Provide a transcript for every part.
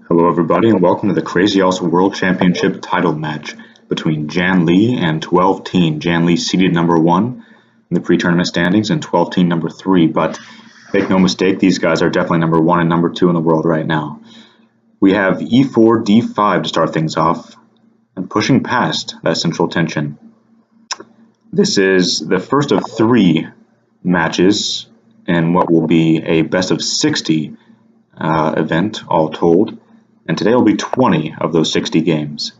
Hello everybody and welcome to the Crazyhouse World Championship title match between JannLee and TwelveTeen. JannLee seeded number 1 in the pre-tournament standings and TwelveTeen number 3, but make no mistake, these guys are definitely number 1 and number 2 in the world right now. We have e4, d5 to start things off and pushing past that central tension. This is the first of 3 matches in what will be a best of 60 event all told. And today will be 20 of those 60 games.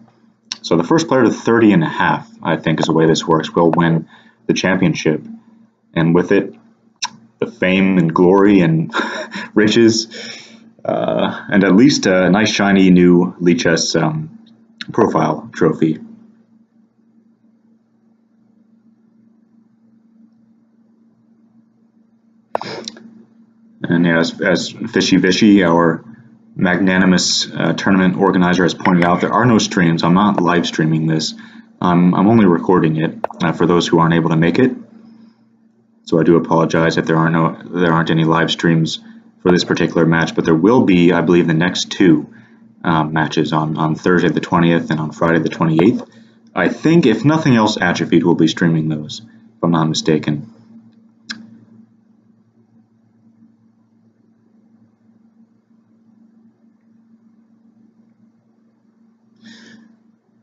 So the first player to 30 and a half, I think, is the way this works, will win the championship. And with it, the fame and glory and riches, and at least a nice shiny new Lichess profile trophy. And yeah, as Fishy Vishy, our magnanimous tournament organizer, has pointed out, there are no streams. I'm not live streaming this. I'm only recording it for those who aren't able to make it. So I do apologize if there aren't any live streams for this particular match, but there will be, I believe, the next 2 matches on Thursday the 20th and on Friday the 28th. I think, if nothing else, Atrophied will be streaming those, if I'm not mistaken.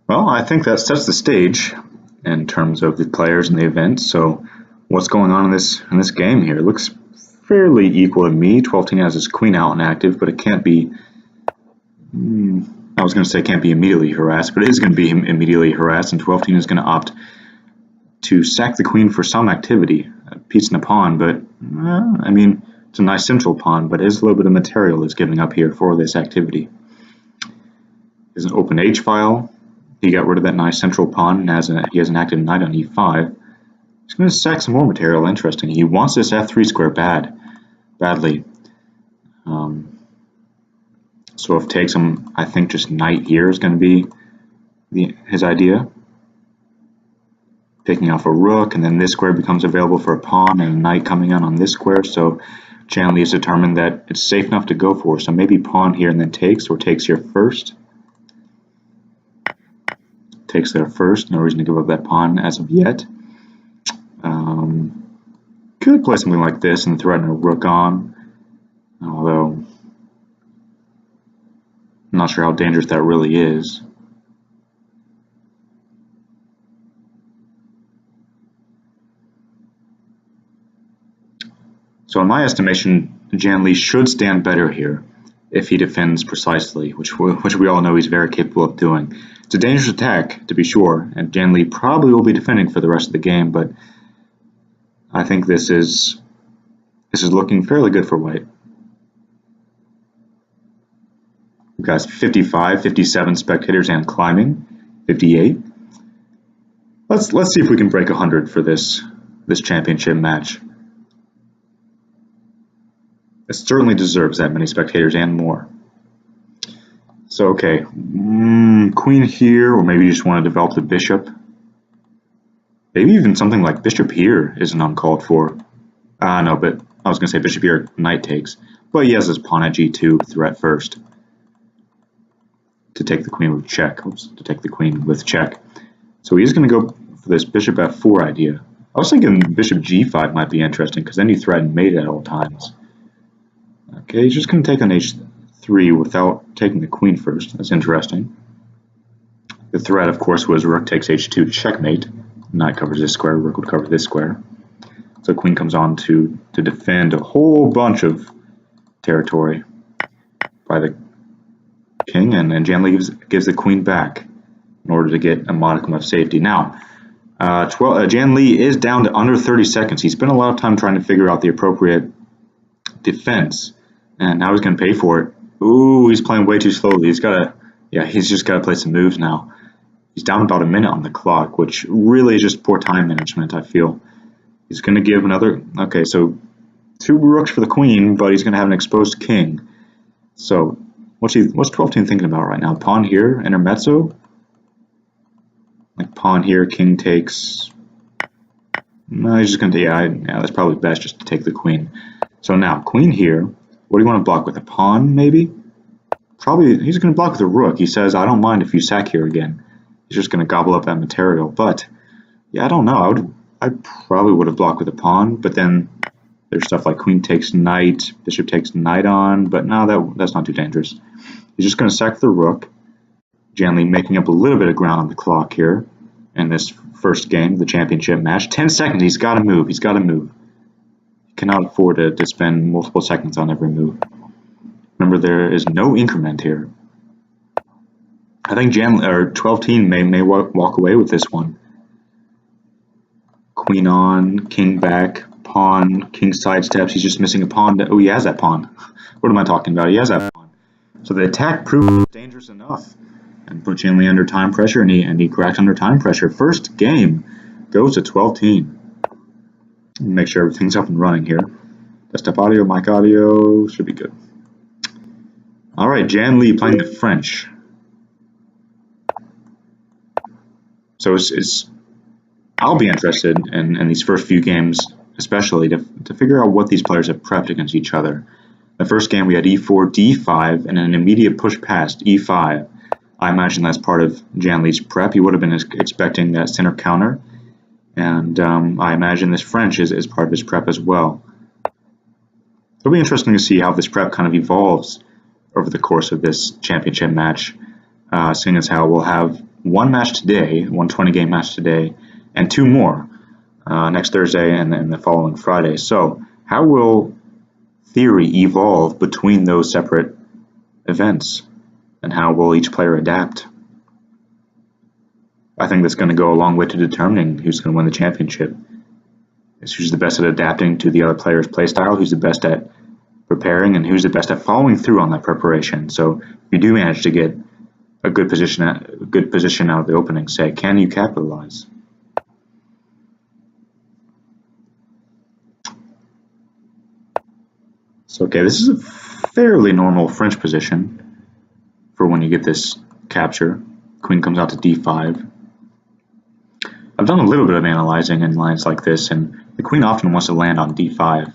Well, I think that sets the stage in terms of the players in the event. So what's going on in this game here? It looks fairly equal to me. TwelveTeen has his queen out and active, but it can't be, I was going to say can't be immediately harassed, but it is going to be immediately harassed, and TwelveTeen is going to opt to sack the queen for some activity, piece and a pawn, but I mean, it's a nice central pawn, but it is a little bit of material is giving up here for this activity. There's an open H file. He got rid of that nice central pawn, and he has an active knight on e5. He's going to sack some more material. Interesting. He wants this f3 square badly. So if takes him, I think just knight here is going to be his idea. Picking off a rook, and then this square becomes available for a pawn, and a knight coming in on this square. So JannLee is determined that it's safe enough to go for. So maybe pawn here and then takes, or takes here first. Takes there first, no reason to give up that pawn as of yet. Could play something like this and threaten a rook on, although I'm not sure how dangerous that really is. So in my estimation, JannLee should stand better here if he defends precisely, which we all know he's very capable of doing. It's a dangerous attack, to be sure, and JannLee probably will be defending for the rest of the game, but I think this is looking fairly good for white. We've got 55, 57 spectators and climbing, 58. Let's see if we can break 100 for this championship match. It certainly deserves that many spectators and more. So, okay, queen here, or maybe you just want to develop the bishop. Maybe even something like bishop here isn't uncalled for. No, but I was going to say bishop here, knight takes. But he has his pawn at g2 threat first. To take the queen with check. Oops, to take the queen with check. So he's going to go for this bishop f4 idea. I was thinking bishop g5 might be interesting, because then you threaten mate at all times. Okay, he's just going to take on h3 without taking the queen first. That's interesting. The threat, of course, was rook takes h2 to checkmate. Knight covers this square, rook would cover this square. So queen comes on to defend a whole bunch of territory by the king, and JannLee gives the queen back in order to get a modicum of safety. Now, JannLee is down to under 30 seconds. He spent a lot of time trying to figure out the appropriate defense, and now he's going to pay for it. Ooh, he's playing way too slowly. He's just got to play some moves now. He's down about a minute on the clock, which really is just poor time management, I feel. He's going to give another, okay, so 2 rooks for the queen, but he's going to have an exposed king. So what's TwelveTeen thinking about right now? Pawn here, intermezzo? Like pawn here, king takes. No, he's just going to, yeah, that's probably best just to take the queen. So now, queen here. What do you want to block with? A pawn, maybe? he's going to block with a rook. He says, I don't mind if you sack here again. He's just going to gobble up that material. But yeah, I don't know. I probably would have blocked with a pawn, but then there's stuff like queen takes knight, bishop takes knight on, but no, that's not too dangerous. He's just going to sack the rook. JannLee making up a little bit of ground on the clock here in this first game, the championship match. 10 seconds, he's got to move, he's got to move. He cannot afford to spend multiple seconds on every move. Remember, there is no increment here. I think TwelveTeen may walk away with this one. Queen on, king back, pawn, king sidesteps. He's just missing a pawn. Oh, he has that pawn. What am I talking about? He has that pawn. So the attack proved dangerous enough and put JannLee under time pressure, and he cracked under time pressure. First game goes to TwelveTeen. Make sure everything's up and running here. Desktop audio, mic audio, should be good. All right, JannLee playing the French. So I'll be interested in these first few games, especially to figure out what these players have prepped against each other. The first game we had e4, d5, and an immediate push past e5. I imagine that's part of JannLee's prep. He would have been expecting that center counter, and I imagine this French is part of his prep as well. It'll be interesting to see how this prep kind of evolves over the course of this championship match, seeing as how we'll have one match today, one 20-game match today, and two more next Thursday and then the following Friday. So how will theory evolve between those separate events, and how will each player adapt? I think that's going to go a long way to determining who's going to win the championship. It's who's the best at adapting to the other player's playstyle, who's the best at preparing, and who's the best at following through on that preparation. So if you do manage to get a good position out of the opening, say, can you capitalize? So okay, this is a fairly normal French position for when you get this capture. Queen comes out to d5. I've done a little bit of analyzing in lines like this, and the queen often wants to land on d5.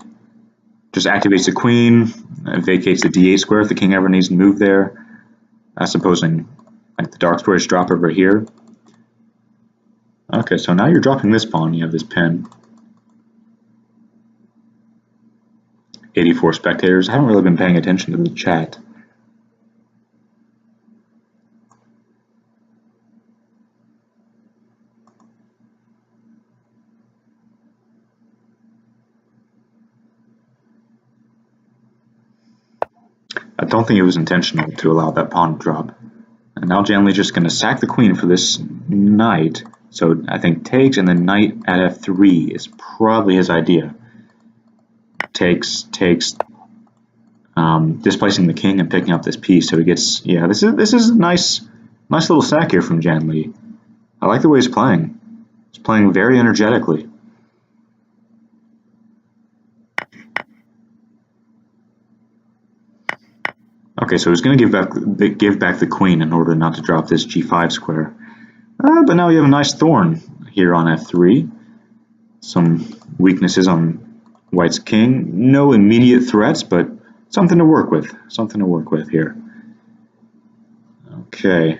Just activates the queen, vacates the d8 square if the king ever needs to move there. Supposing like the dark squares drop over here. Okay, so now you're dropping this pawn, you have this pin. 84 spectators. I haven't really been paying attention to the chat. I don't think it was intentional to allow that pawn to drop. And now JannLee's just going to sack the queen for this knight. So I think takes and then knight at f3 is probably his idea. Takes, displacing the king and picking up this piece. So he gets, yeah, this is a nice little sack here from JannLee. I like the way he's playing. He's playing very energetically. Okay, so he's going to give back the queen in order not to drop this g5 square. But now you have a nice thorn here on f3. Some weaknesses on white's king. No immediate threats, but something to work with. Something to work with here. Okay,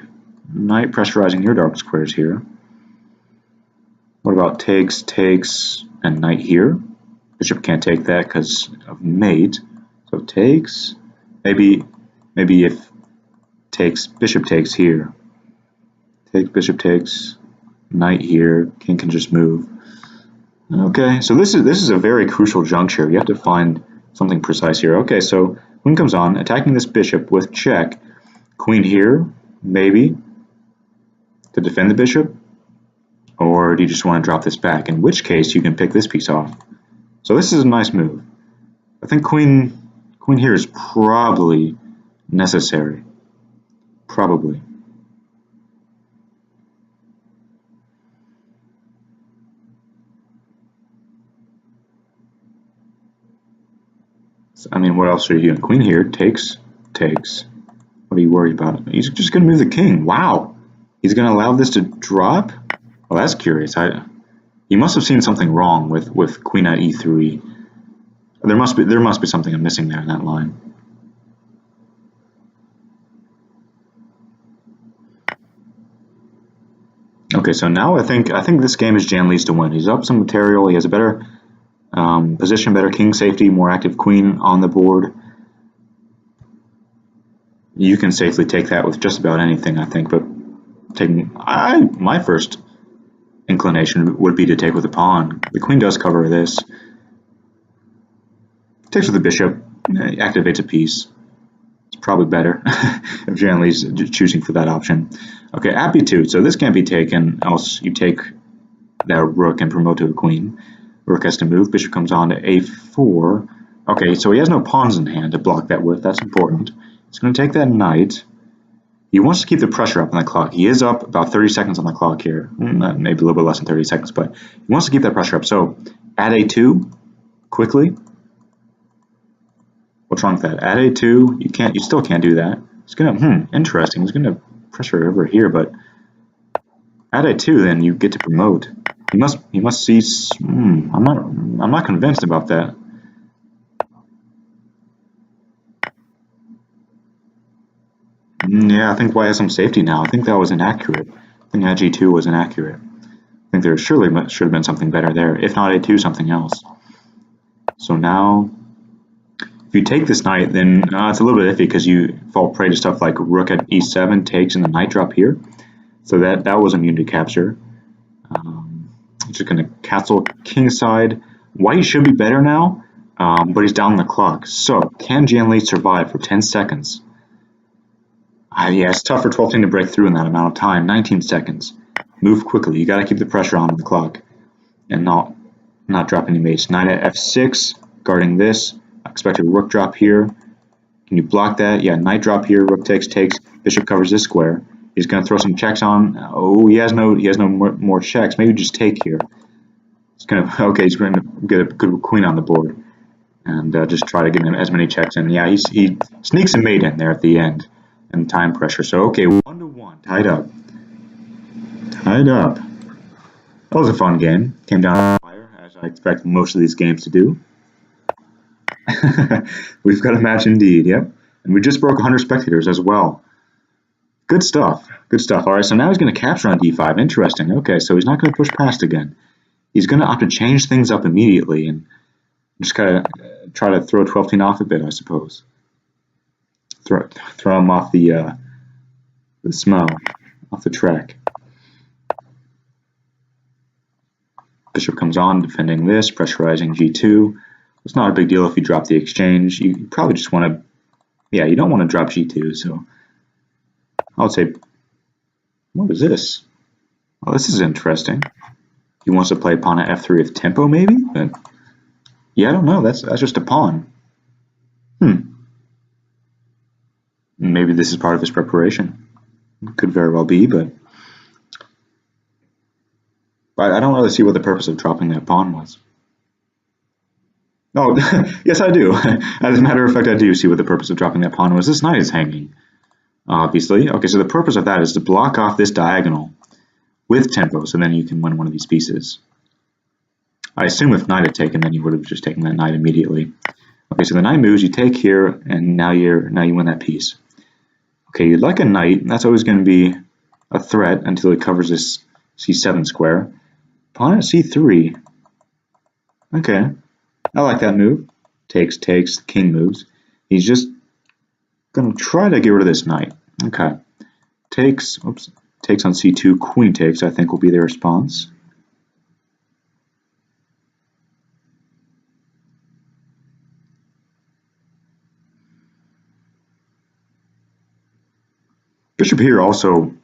knight pressurizing your dark squares here. What about takes, and knight here? Bishop can't take that because of mate. So takes, maybe if takes, bishop takes here. Takes, bishop takes, knight here, king can just move. Okay, so this is a very crucial juncture. You have to find something precise here. Okay, so queen comes on, attacking this bishop with check. Queen here, maybe, to defend the bishop. Or do you just want to drop this back? In which case, you can pick this piece off. So this is a nice move. I think queen here is probably necessary. Probably. So, I mean, what else are you doing? Queen here, takes. What are you worried about? He's just going to move the king. Wow. He's going to allow this to drop? Well, that's curious. He must have seen something wrong with queen at e3. There must be something I'm missing there in that line. Okay, so now I think this game is JannLee's to win. He's up some material. He has a better position, better king safety, more active queen on the board. You can safely take that with just about anything, I think. But my first inclination would be to take with a pawn. The queen does cover this. Takes with the bishop, activates a piece. It's probably better if JannLee's choosing for that option. Okay, at b2, so this can't be taken, else you take that rook and promote to a queen. Rook has to move, bishop comes on to a4. Okay, so he has no pawns in hand to block that with, that's important. He's going to take that knight. He wants to keep the pressure up on the clock. He is up about 30 seconds on the clock here, maybe a little bit less than 30 seconds, but he wants to keep that pressure up. So, at a2, quickly. What's wrong with that? At a2, you still can't do that. He's gonna, interesting. He's gonna pressure over here, but at a2, then you get to promote. He must see. I'm not convinced about that. Yeah, I think white has some safety now. I think that was inaccurate. I think at g2 was inaccurate. I think there surely should have been something better there. If not a2, something else. So now, if you take this knight, then it's a little bit iffy because you fall prey to stuff like rook at e7 takes and the knight drop here. So that was immune to capture. Just going to castle kingside. White should be better now, but he's down the clock. So can JannLee survive for 10 seconds? Yeah, it's tough for 12teen to break through in that amount of time. 19 seconds. Move quickly. You got to keep the pressure on the clock and not drop any mates. Knight at f6, guarding this. I expect a rook drop here. Can you block that? Yeah, knight drop here. Rook takes. Bishop covers this square. He's going to throw some checks on. Oh, he has no more checks. Maybe just take here. He's going to get a good queen on the board and just try to get him as many checks in. Yeah, he sneaks a mate in there at the end. And time pressure. So okay, 1-1, tied up. That was a fun game. Came down to fire, as I expect most of these games to do. We've got a match indeed, yep. And we just broke 100 spectators as well. Good stuff. All right, so now he's going to capture on d5. Interesting. Okay, so he's not going to push past again. He's going to opt to change things up immediately and just kind of try to throw 12teen off a bit, I suppose. Throw him off the smell, off the track. Bishop comes on, defending this, pressurizing g2. It's not a big deal if you drop the exchange. You probably just want to, yeah, you don't want to drop g2. So I would say, what is this? Oh, this is interesting. He wants to play pawn at f3 with tempo, maybe. But yeah, I don't know. That's just a pawn. Maybe this is part of his preparation. Could very well be, but I don't really see what the purpose of dropping that pawn was. Oh, yes, I do. As a matter of fact, I do see what the purpose of dropping that pawn was. This knight is hanging, obviously. Okay, so the purpose of that is to block off this diagonal with tempo, so then you can win one of these pieces. I assume if knight had taken, then you would have just taken that knight immediately. Okay, so the knight moves, you take here, and now you win that piece. Okay, you'd like a knight. That's always going to be a threat until it covers this c7 square. Pawn at c3. Okay, I like that move. Takes, king moves. He's just going to try to get rid of this knight. Okay, takes on c2, queen takes, I think will be the response. Bishop here also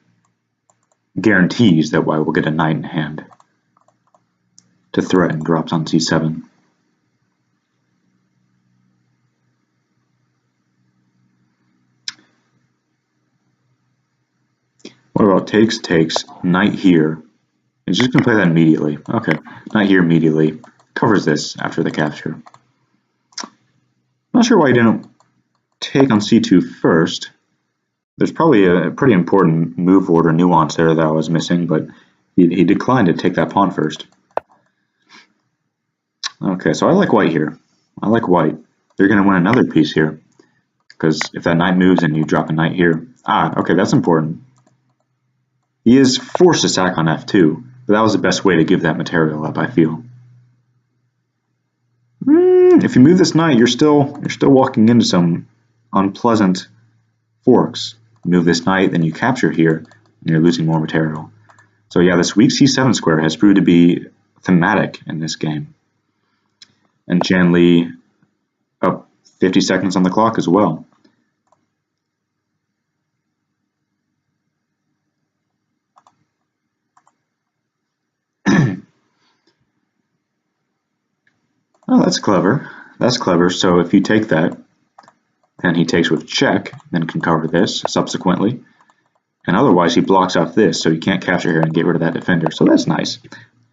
guarantees that white will get a knight in hand to threaten, drops on c7. What about takes, knight here? He's just going to play that immediately. Okay, knight here immediately. Covers this after the capture. Not sure why he didn't take on c2 first. There's probably a pretty important move order nuance there that I was missing, but he declined to take that pawn first. Okay, so I like white here. I like white. They're going to win another piece here, because if that knight moves and you drop a knight here, okay, that's important. He is forced to sack on f2, but that was the best way to give that material up, I feel. If you move this knight, you're still walking into some unpleasant forks. You move this knight, then you capture here, and you're losing more material. So yeah, this weak c7 square has proved to be thematic in this game. And JannLee up 50 seconds on the clock as well. Oh, that's clever. That's clever. So if you take that, then he takes with check, then can cover this subsequently. And otherwise he blocks off this, so you can't capture here and get rid of that defender. So that's nice.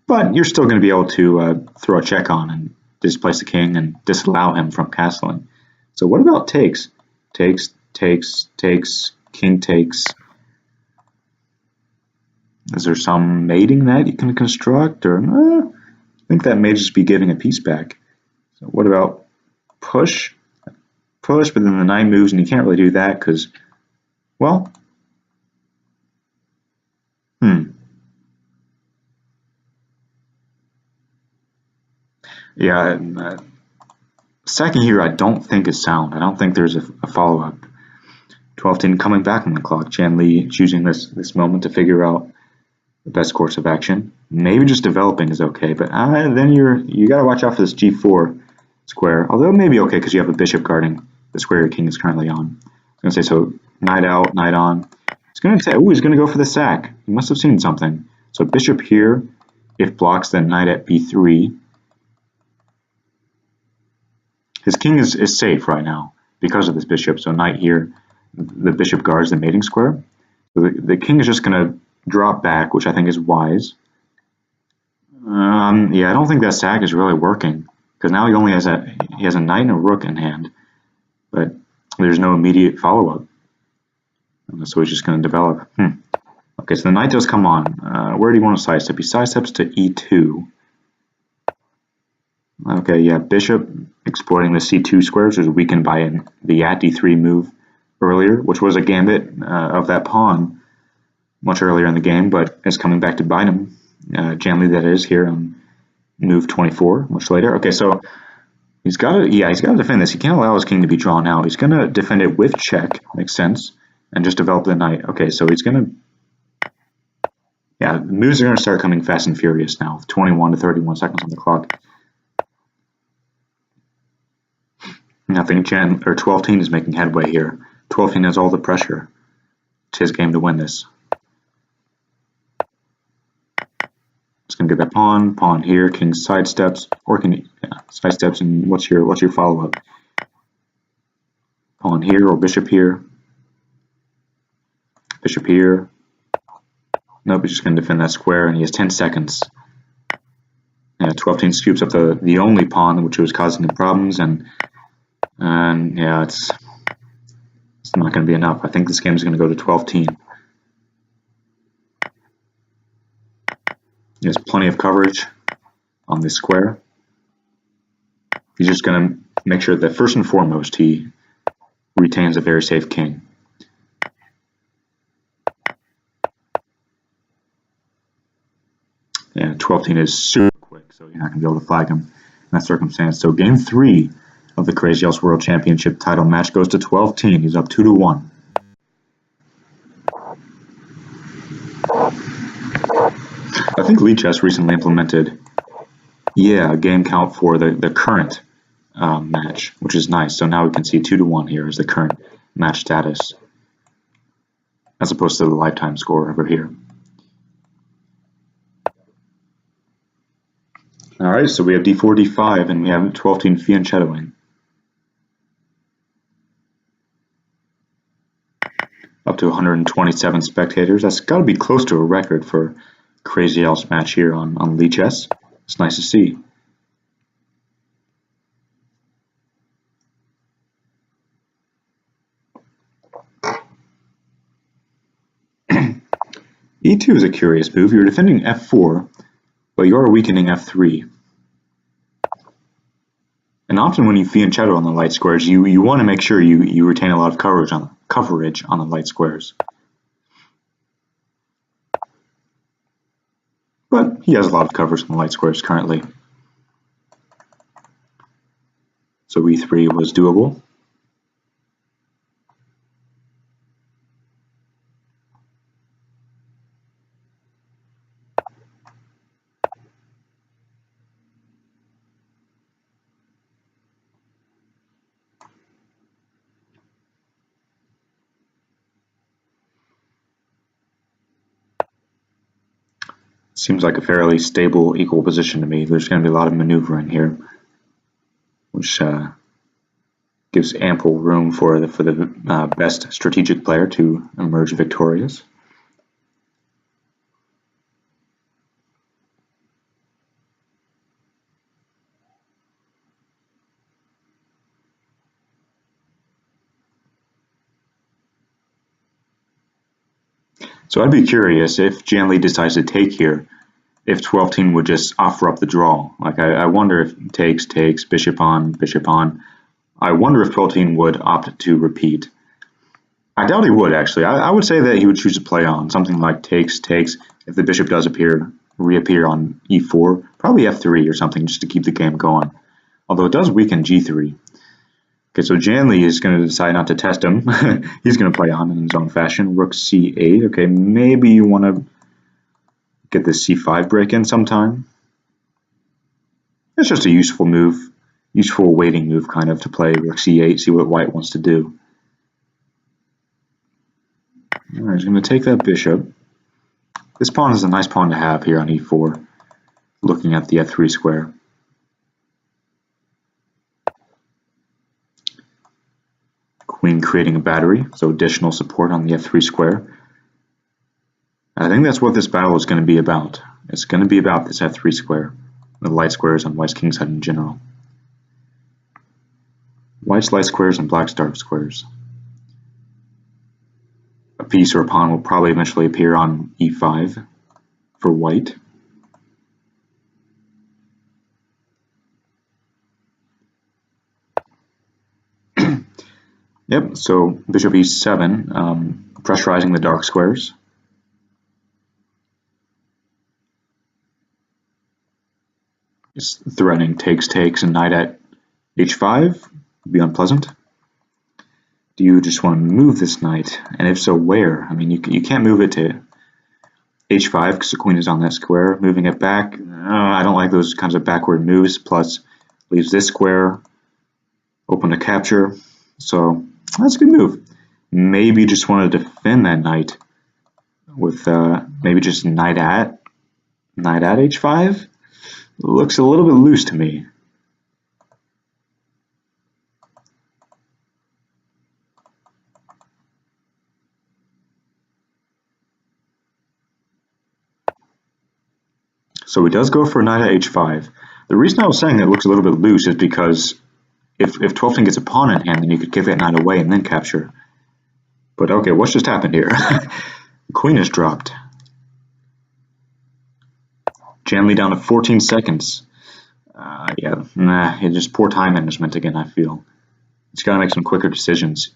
But you're still going to be able to throw a check on and displace the king and disallow him from castling. So what about takes? Takes, takes, takes, king takes. Is there some mating that you can construct? Or I think that may just be giving a piece back. So what about push? Push, but then the knight moves and you can't really do that because, well, yeah, sacking here I don't think is sound. I don't think there's a follow-up. 12-10 coming back on the clock. JannLee choosing this moment to figure out the best course of action. Maybe just developing is okay, but then you got to watch out for this g4 square. Although it may be okay because you have a bishop guarding the square your king is currently on. I was going to say, so knight out, knight on. He's going to go for the sack. He must have seen something. So bishop here. If blocks, then knight at b3. His king is safe right now because of this bishop. So knight here, the bishop guards the mating square. So the king is just going to drop back, which I think is wise. Yeah, I don't think that sack is really working because now he only has a knight and a rook in hand, but there's no immediate follow-up. So he's just going to develop. Okay, so the knight does come on. Where do you want to sidestep? He sidesteps to e2. Okay, yeah, bishop exploiting the c2 square, which was weakened by the at d3 move earlier, which was a gambit of that pawn much earlier in the game, but it's coming back to bite him. JannLee, that is, here on move 24, much later. Okay, so he's got to defend this. He can't allow his king to be drawn out. He's going to defend it with check, makes sense, and just develop the knight. Okay, so he's going to, yeah, the moves are going to start coming fast and furious now, 21 to 31 seconds on the clock. I think 12-10 is making headway here. 12-10 has all the pressure. It's his game to win this. It's going to get that pawn here, king sidesteps, or sidesteps, and what's your follow-up? Pawn here or bishop here. Bishop here. Nope, he's just going to defend that square, and he has 10 seconds. Yeah, 12-10 scoops up the only pawn, which was causing him problems, and yeah, it's not going to be enough. I think this game is going to go to 12-10. He has plenty of coverage on this square. He's just going to make sure that first and foremost he retains a very safe king. Yeah, 12-10 is super quick, so you're not going to be able to flag him in that circumstance. So game 3 of the Crazyhouse World Championship title match goes to 12-10. He's up 2-1. I think Lichess recently implemented, a game count for the current match, which is nice. So now we can see 2-1 here is the current match status, as opposed to the lifetime score over here. All right, so we have d4, d5, and we have 12-10 fianchettoing. Up to 127 spectators. That's got to be close to a record for Crazyhouse match here on Lichess. It's nice to see. E2 is a curious move. You're defending f4, but you are weakening f3. And often when you fianchetto on the light squares, you want to make sure you retain a lot of coverage on the light squares. he has a lot of coverage in the light squares currently. So e3 was doable. Seems like a fairly stable, equal position to me. There's going to be a lot of maneuvering here, which gives ample room for the best strategic player to emerge victorious. So I'd be curious if JannLee decides to take here, if TwelveTeen would just offer up the draw. Like I wonder if takes, bishop on, bishop on. I wonder if TwelveTeen would opt to repeat. I doubt he would, actually. I would say that he would choose to play on something like takes. If the bishop does reappear on e4, probably f3 or something just to keep the game going. Although it does weaken g3. Okay, so JannLee is going to decide not to test him. He's going to play on in his own fashion. Rook c8. Okay, maybe you want to get this c5 break in sometime. It's just a useful move, useful waiting move kind of to play rook c8, see what white wants to do. Alright, he's going to take that bishop. This pawn is a nice pawn to have here on e4, looking at the f3 square. Queen creating a battery, so additional support on the f3 square. I think that's what this battle is going to be about. It's going to be about this f3 square, the light squares on white's kingside in general. White's light squares and black's dark squares. A piece or a pawn will probably eventually appear on e5 for white. Yep, so bishop e7, pressurizing the dark squares. Just threatening takes, and knight at h5 would be unpleasant. Do you just want to move this knight? And if so, where? I mean, you can't move it to h5 because the queen is on that square. Moving it back, I don't like those kinds of backward moves. Plus, leaves this square open to capture. So that's a good move. Maybe you just want to defend that knight with maybe just knight at h5. Looks a little bit loose to me. So he does go for knight at h5. The reason I was saying it looks a little bit loose is because if TwelveTeen gets a pawn in hand, then you could give that knight away and then capture. But okay, what's just happened here? The queen is dropped. JannLee down to 14 seconds. It's just poor time management again, I feel. He's got to make some quicker decisions.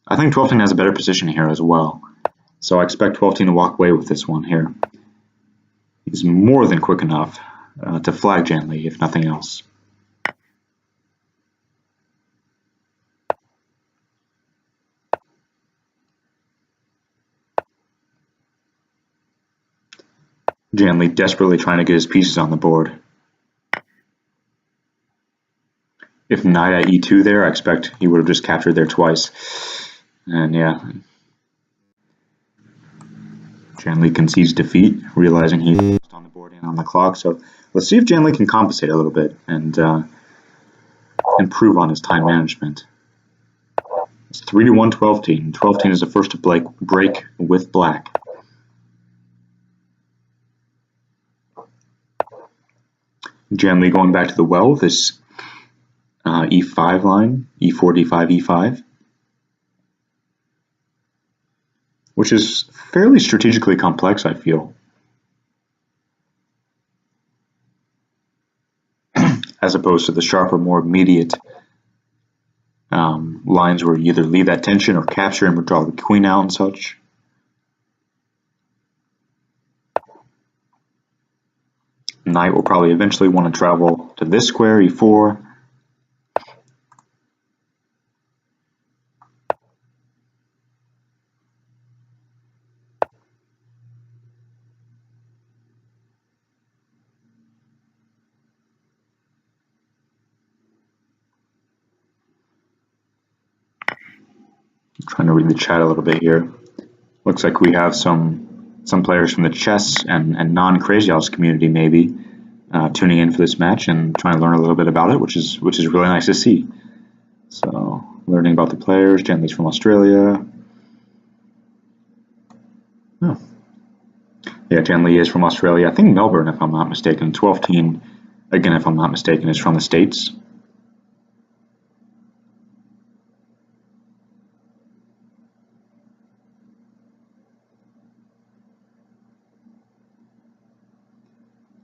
I think TwelveTeen has a better position here as well. So I expect TwelveTeen to walk away with this one here. He's more than quick enough to flag JannLee, if nothing else. JannLee desperately trying to get his pieces on the board. If knight at e2 there, I expect he would have just captured there twice. And yeah, JannLee concedes defeat, realizing he's on the board and on the clock. So let's see if JannLee can compensate a little bit and improve on his time management. It's 3-1 TwelveTeen. TwelveTeen is the first to break with black. JannLee going back to the well with this e5 line, e4, d5, e5, which is fairly strategically complex, I feel, as opposed to the sharper, more immediate lines where you either leave that tension or capture and withdraw the queen out and such. Knight will probably eventually want to travel to this square, e4. Trying to read the chat a little bit here. Looks like we have some players from the chess and non-Crazyhouse community maybe tuning in for this match and trying to learn a little bit about it, which is really nice to see. So learning about the players. JannLee's from Australia. Oh. Yeah, JannLee is from Australia. I think Melbourne, if I'm not mistaken. TwelveTeen, again, if I'm not mistaken, is from the States.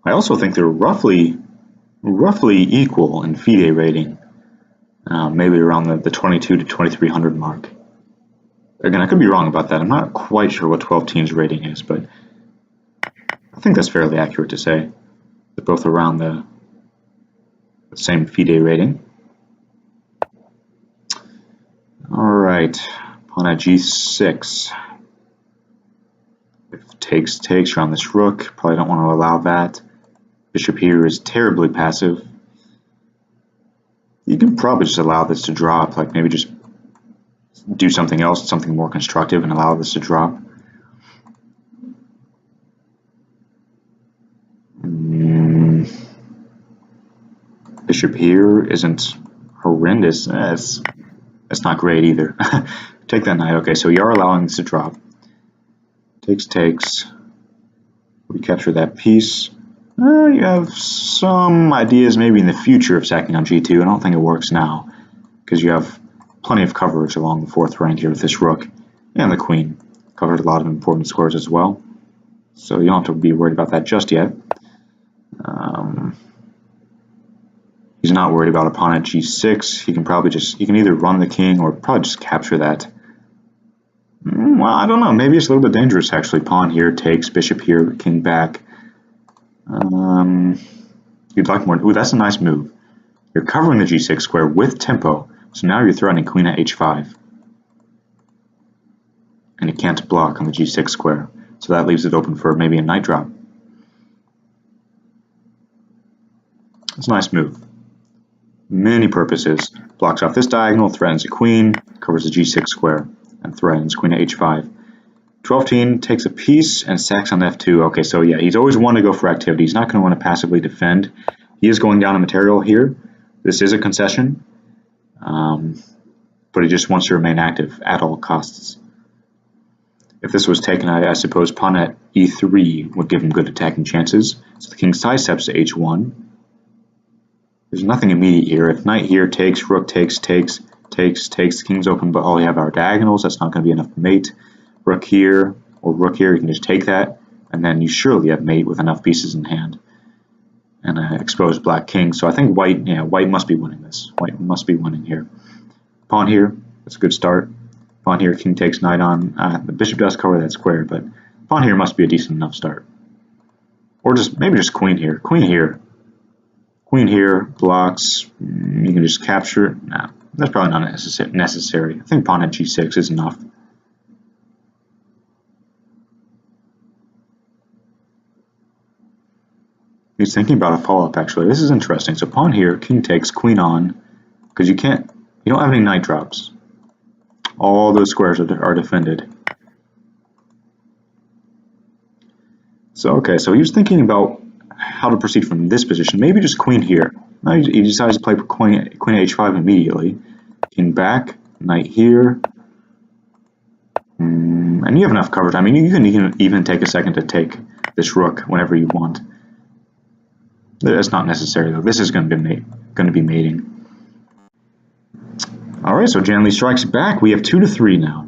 I also think they're roughly equal in FIDE rating, maybe around the 22 to 2300 mark. Again, I could be wrong about that. I'm not quite sure what TwelveTeen's rating is, but I think that's fairly accurate to say. They're both around the same FIDE rating. All right, pawn at g6. If takes, you're on this rook. Probably don't want to allow that. Bishop here is terribly passive. You can probably just allow this to drop, like maybe just do something else, something more constructive, and allow this to drop. Bishop here isn't horrendous. It's not great either. Take that knight. Okay, so you are allowing this to drop. Takes. Recapture that piece. You have some ideas maybe in the future of sacking on g2. I don't think it works now because you have plenty of coverage along the fourth rank here with this rook and the queen. Covered a lot of important squares as well, so you don't have to be worried about that just yet. He's not worried about a pawn at g6. He can either run the king or probably just capture that. Well, I don't know. Maybe it's a little bit dangerous actually. Pawn here takes, bishop here, king back. You'd like more. Ooh, that's a nice move. You're covering the g6 square with tempo, so now you're threatening queen at h5. And you can't block on the g6 square, so that leaves it open for maybe a knight drop. It's a nice move. Many purposes. Blocks off this diagonal, threatens the queen, covers the g6 square, and threatens queen at h5. TwelveTeen takes a piece and sacks on f2. Okay, so yeah, he's always wanted to go for activity. He's not going to want to passively defend. He is going down a material here. This is a concession, but he just wants to remain active at all costs. If this was taken, I suppose pawn at e3 would give him good attacking chances. So the king sidesteps to h1. There's nothing immediate here. If knight here takes, rook takes, the king's open, but all you have are diagonals. That's not going to be enough to mate. Rook here or rook here, you can just take that, and then you surely have mate with enough pieces in hand and an exposed black king. So I think white must be winning this. White must be winning here. Pawn here, that's a good start. Pawn here, king takes, knight on. The bishop does cover that square, but pawn here must be a decent enough start. Or maybe just queen here. Queen here blocks. You can just capture. Nah, that's probably not necessary. I think pawn at g6 is enough. He's thinking about a follow-up actually. This is interesting. So pawn here, king takes, queen on, because you don't have any knight drops. All those squares are defended. So okay, so he was thinking about how to proceed from this position. Maybe just queen here. Now he decides to play queen at h5 immediately. King back, knight here. And you have enough coverage. I mean, you can even take a second to take this rook whenever you want. That's not necessary though. This is going to be mating. All right, so JannLee strikes back. We have 2-3 now.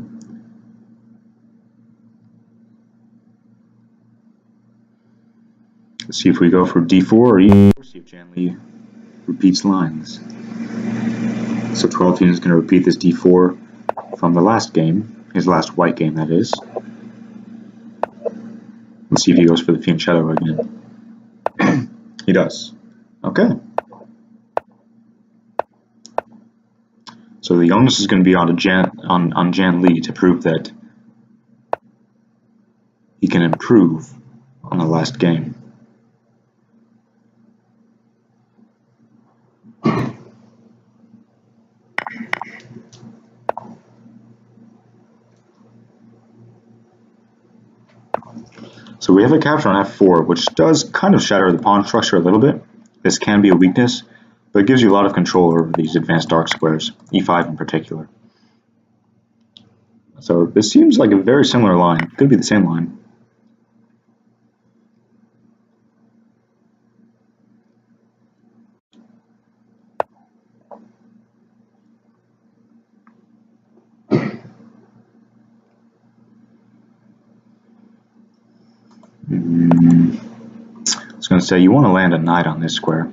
Let's see if we go for d4 or e4. See if JannLee repeats lines. So TwelveTeen is going to repeat this d4 from the last game, his last white game, that is. Let's see if he goes for the fianchetto again. He does. Okay. So the onus is going to be on JannLee to prove that he can improve on the last game. So we have a capture on f4, which does kind of shatter the pawn structure a little bit. This can be a weakness, but it gives you a lot of control over these advanced dark squares, e5 in particular. So this seems like a very similar line. Could be the same line. I was going to say, you want to land a knight on this square.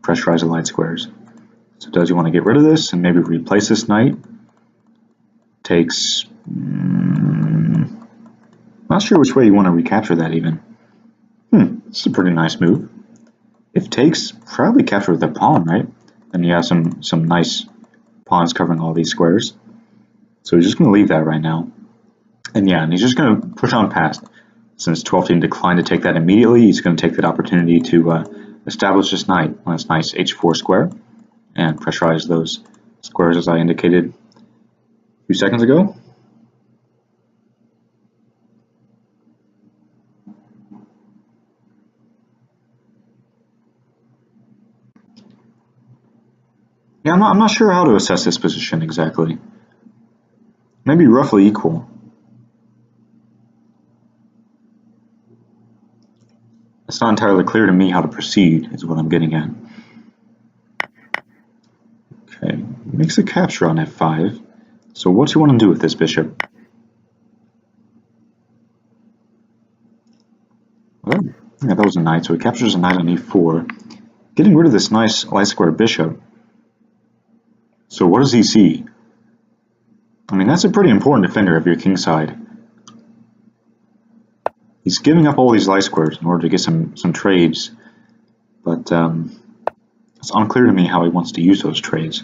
Pressurize the light squares. So does you want to get rid of this and maybe replace this knight? Takes... not sure which way you want to recapture that even. This is a pretty nice move. If takes, probably capture with a pawn, right? Then you have some nice pawns covering all these squares. So he's just going to leave that right now. And yeah, and he's just going to push on past. Since Twelfteen declined to take that immediately, he's going to take that opportunity to establish this knight on this nice h4 square and pressurize those squares as I indicated a few seconds ago. Yeah, I'm not sure how to assess this position exactly. Maybe roughly equal. It's not entirely clear to me how to proceed, is what I'm getting at. Okay, makes a capture on f5. So what do you want to do with this bishop? Well, yeah, that was a knight, so he captures a knight on e4, getting rid of this nice light square bishop. So what does he see? I mean, that's a pretty important defender of your king side. He's giving up all these light squares in order to get some trades, but it's unclear to me how he wants to use those trades.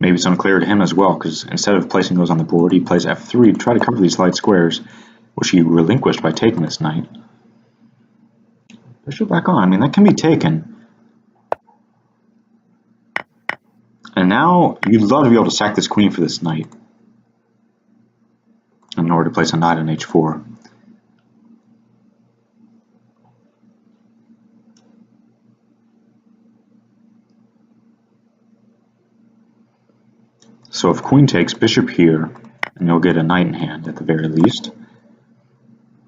Maybe it's unclear to him as well, because instead of placing those on the board, he plays f3 to try to cover these light squares, which he relinquished by taking this knight. Bishop back on. I mean, that can be taken. And now you'd love to be able to sack this queen for this knight in order to place a knight on h4. So if queen takes, bishop here, and you'll get a knight in hand at the very least.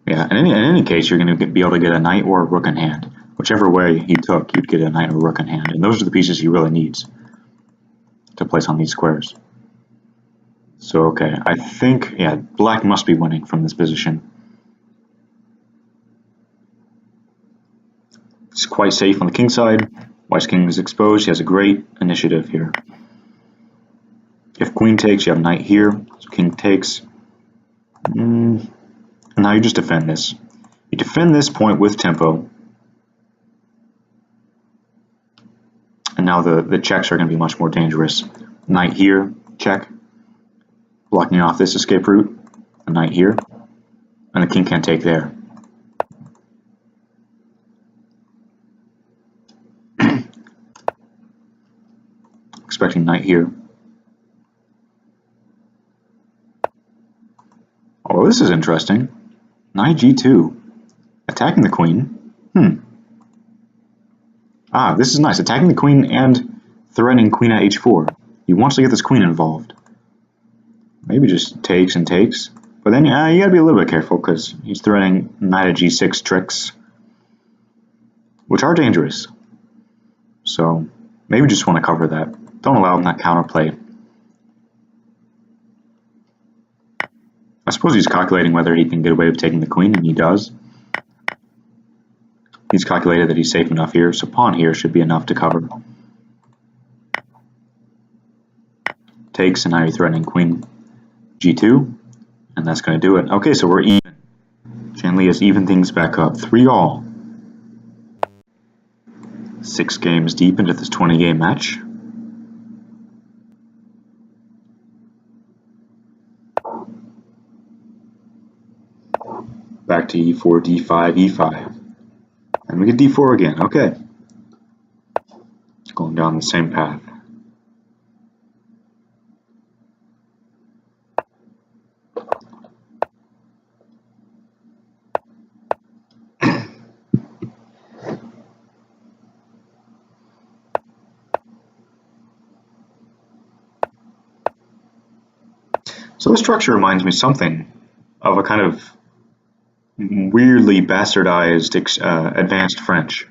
Yeah, in any case, you're going to be able to get a knight or a rook in hand. Whichever way he took, you'd get a knight or a rook in hand. And those are the pieces he really needs to place on these squares. So, okay, I think, yeah, black must be winning from this position. It's quite safe on the king side. White's king is exposed. He has a great initiative here. If queen takes, you have knight here. So king takes. And now you just defend this. You defend this point with tempo. And now the checks are going to be much more dangerous. Knight here, check. Blocking off this escape route. A knight here. And the king can't take there. Expecting knight here. Oh, this is interesting. Knight g2. Attacking the queen. Ah, this is nice. Attacking the queen and threatening queen at h4. He wants to get this queen involved. Maybe just takes and takes. But then you gotta be a little bit careful because he's threatening knight at g6 tricks, which are dangerous. So maybe just want to cover that. Don't allow him that counterplay. I suppose he's calculating whether he can get away with taking the queen, and he does. He's calculated that he's safe enough here, so pawn here should be enough to cover. Takes, and now you're threatening queen g2, and that's going to do it. Okay, so we're even. JannLee has evened things back up. 3-all. 6 games deep into this 20-game match. Back to e4, d5, e5. And we get d4 again. Okay. Going down the same path. So this structure reminds me something of a kind of weirdly bastardized advanced French.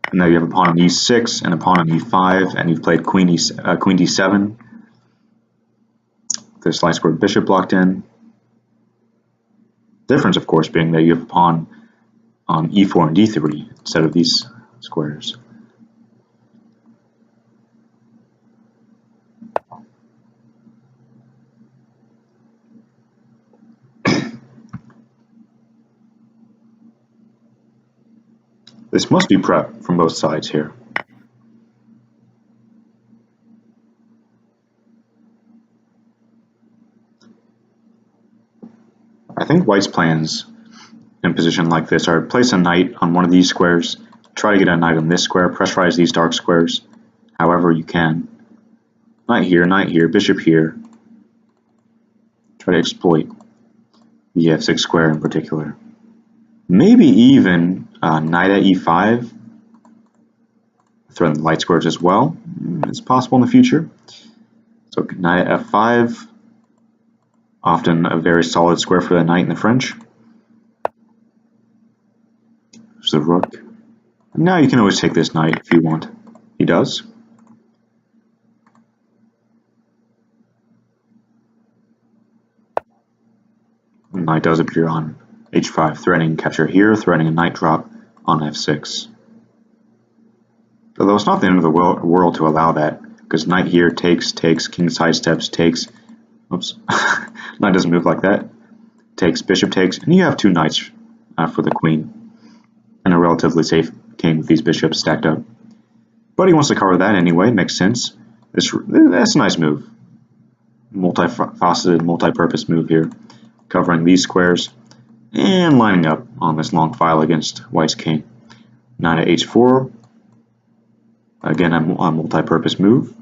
And now you have a pawn on e6 and a pawn on e5, and you've played queen d7. This light squared bishop blocked in. Difference, of course, being that you have a pawn on e4 and d3 instead of these squares. This must be prep from both sides here. I think White's plans in a position like this are place a knight on one of these squares, try to get a knight on this square, pressurize these dark squares however you can. Knight here, bishop here. Try to exploit the f6 square in particular. Maybe even knight at e5, threaten the light squares as well. It's possible in the future. So knight at f5, often a very solid square for the knight in the French. There's the rook. Now you can always take this knight if you want. He does. The knight does appear on h5, threatening capture here, threatening a knight drop on f6. Although it's not the end of the world to allow that, because knight here takes, king sidesteps, takes. Oops, knight doesn't move like that. Takes, bishop takes, and you have 2 knights for the queen, and a relatively safe king with these bishops stacked up. But he wants to cover that anyway, makes sense. That's a nice move. Multifaceted, multi-purpose move here. Covering these squares, and lining up on this long file against White's king. Knight at h4, again a multi-purpose move.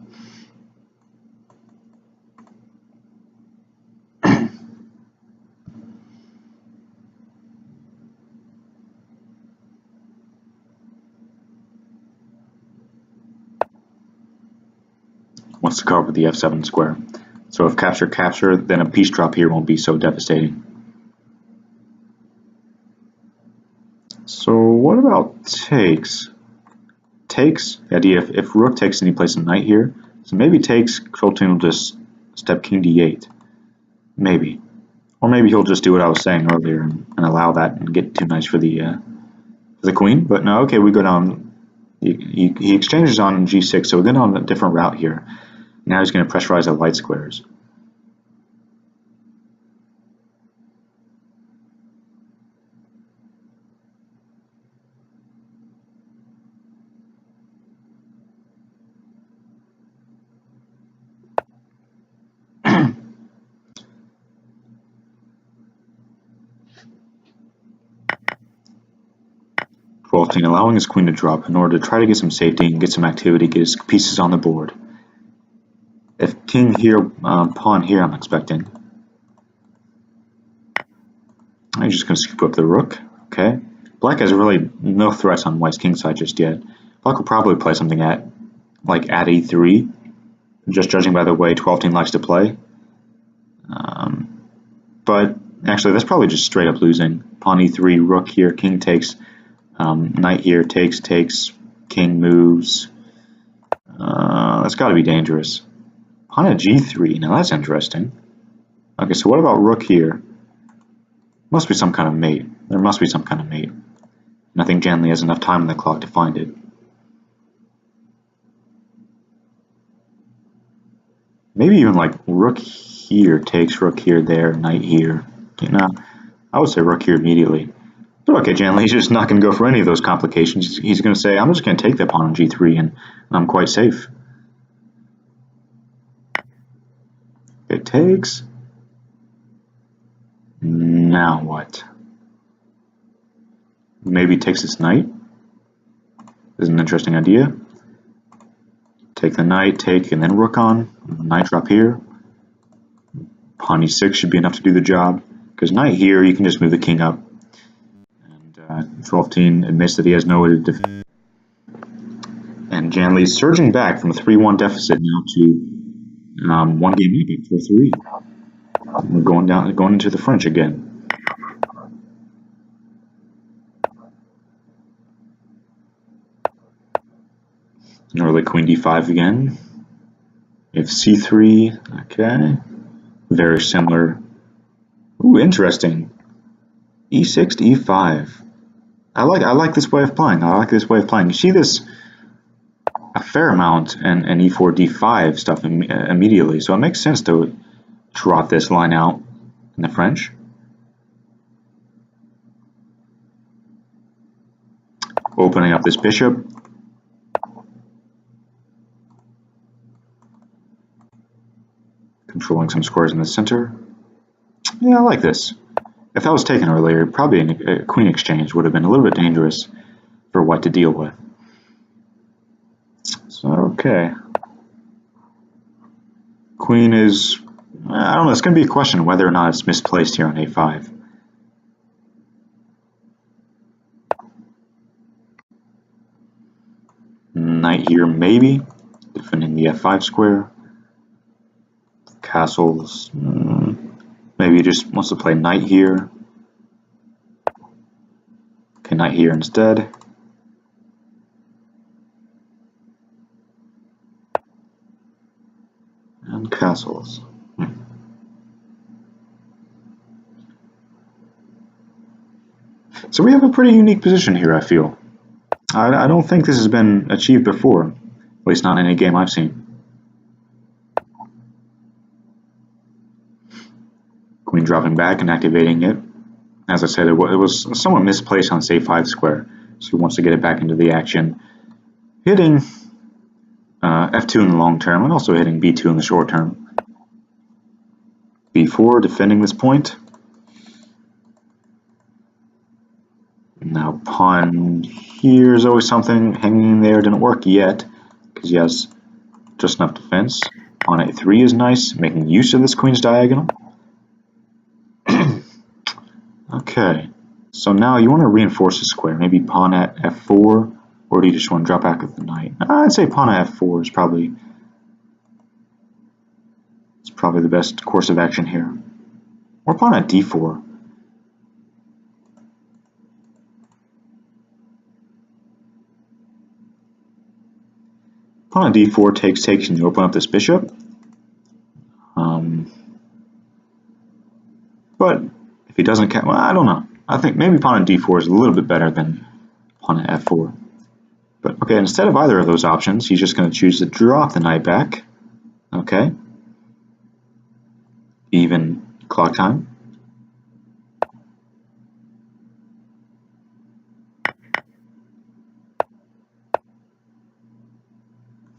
Wants to cover the f7 square. So if capture, then a piece drop here won't be so devastating. So what about takes? Takes, the idea if rook takes and he plays a knight here, so maybe takes, TwelveTeen will just step king d8. Maybe. Or maybe he'll just do what I was saying earlier and allow that and get 2 knights for the queen. But no, okay, we go down, he exchanges on g6, so we're going on a different route here. Now he's going to pressurize the light squares. TwelveTeen allowing his queen to drop in order to try to get some safety and get some activity, get his pieces on the board. If king here, pawn here, I'm expecting. I'm just going to scoop up the rook. Okay. Black has really no threats on White's king side just yet. Black will probably play something at e3, just judging by the way TwelveTeen likes to play. But actually, that's probably just straight up losing. Pawn e3, rook here, king takes, knight here, takes, king moves. That's got to be dangerous. Pawn at g3, now that's interesting. Okay, so what about rook here? Must be some kind of mate. There must be some kind of mate. And I think JannLee has enough time on the clock to find it. Maybe even like rook here takes, rook here, there, knight here. You know, I would say rook here immediately. But okay, JannLee's just not going to go for any of those complications. He's going to say, I'm just going to take the pawn on g3 and I'm quite safe. It takes. Now what? Maybe takes this knight. This is an interesting idea. Take the knight, take, and then rook on. Knight drop here. Pawn e6 should be enough to do the job. Because knight here, you can just move the king up. And TwelveTeen admits that he has no way to defend. And JannLee's surging back from a 3-1 deficit now to 1 game up at 4-3. We're going into the French again. Early queen d5 again. We have c3. Okay. Very similar. Ooh, interesting. e6 to e5. I like this way of playing. I like this way of playing. You see this a fair amount and e4 d5 stuff immediately, so it makes sense to trot this line out in the French. Opening up this bishop. Controlling some squares in the center. Yeah, I like this. If that was taken earlier, probably a queen exchange would have been a little bit dangerous for white to deal with. So, okay. Queen is, I don't know, it's going to be a question whether or not it's misplaced here on a5. Knight here, maybe, defending the f5 square. Castles, maybe he just wants to play knight here. Okay, knight here instead. And castles. So we have a pretty unique position here, I feel. I don't think this has been achieved before, at least not in any game I've seen. Queen dropping back and activating it. As I said, it was somewhat misplaced on say 5 square, so he wants to get it back into the action, hitting f2 in the long term and also hitting b2 in the short term. b4 defending this point. Now pawn here is always something hanging there. Didn't work yet because he has just enough defense. Pawn a3 is nice, making use of this queen's diagonal. Okay, so now you want to reinforce the square. Maybe pawn at f4, or do you just want to drop back with the knight? I'd say pawn at f4 is probably the best course of action here. Or pawn at d4. Pawn at d4 takes, and you open up this bishop. But if he doesn't well, I don't know. I think maybe pawn at d4 is a little bit better than pawn at f4. But okay, instead of either of those options, he's just going to choose to drop the knight back. Okay. Even clock time.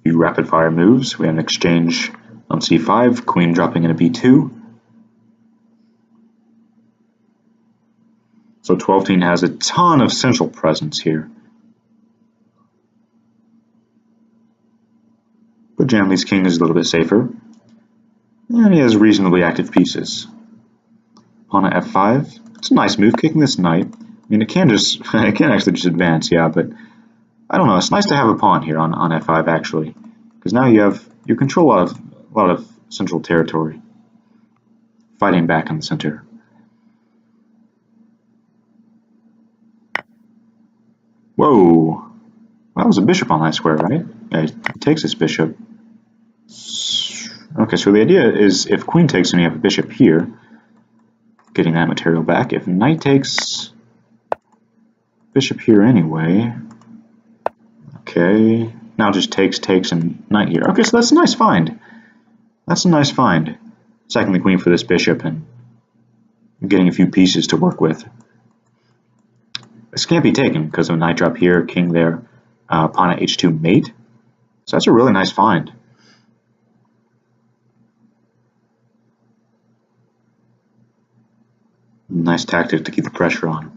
Few rapid fire moves. We have an exchange on c5, queen dropping into b2. So TwelveTeen has a ton of central presence here. But JannLee's king is a little bit safer. And he has reasonably active pieces. Pawn at f5. It's a nice move, kicking this knight. I mean, it can actually just advance, yeah, but I don't know. It's nice to have a pawn here on f5 actually, because now you control a lot of central territory, fighting back in the center. Whoa, that was a bishop on that square, right? Yeah, he takes this bishop. Okay, so the idea is if queen takes and you have a bishop here, getting that material back. If knight takes, bishop here anyway. Okay, now just takes, and knight here. Okay, so that's a nice find. That's a nice find. Sacking the queen for this bishop and getting a few pieces to work with. This can't be taken because of a knight drop here, king there, pawn at h2 mate. So that's a really nice find. Nice tactic to keep the pressure on.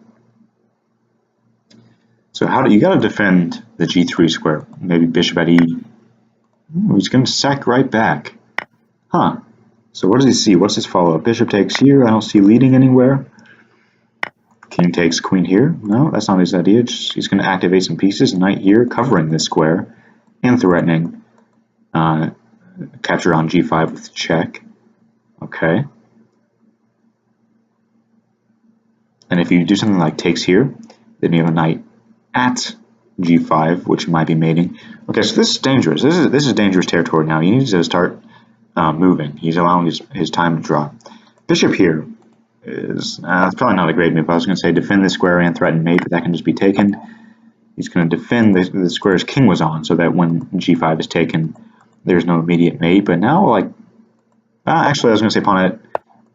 So how do you got to defend the g3 square? Maybe bishop at e. Ooh, he's going to sack right back. Huh. So what does he see? What's his follow-up? Bishop takes here. I don't see leading anywhere. King takes queen here. No, that's not his idea. He's going to activate some pieces. Knight here, covering this square and threatening capture on g5 with check. Okay. And if you do something like takes here, then you have a knight at g5, which might be mating. Okay, so this is dangerous. This is dangerous territory now. He needs to start moving. He's allowing his time to drop. Bishop here is it's probably not a great move. I was going to say defend the square and threaten mate, but that can just be taken. He's going to defend the square his king was on, so that when g5 is taken, there's no immediate mate. But now, like, actually, I was going to say pawn at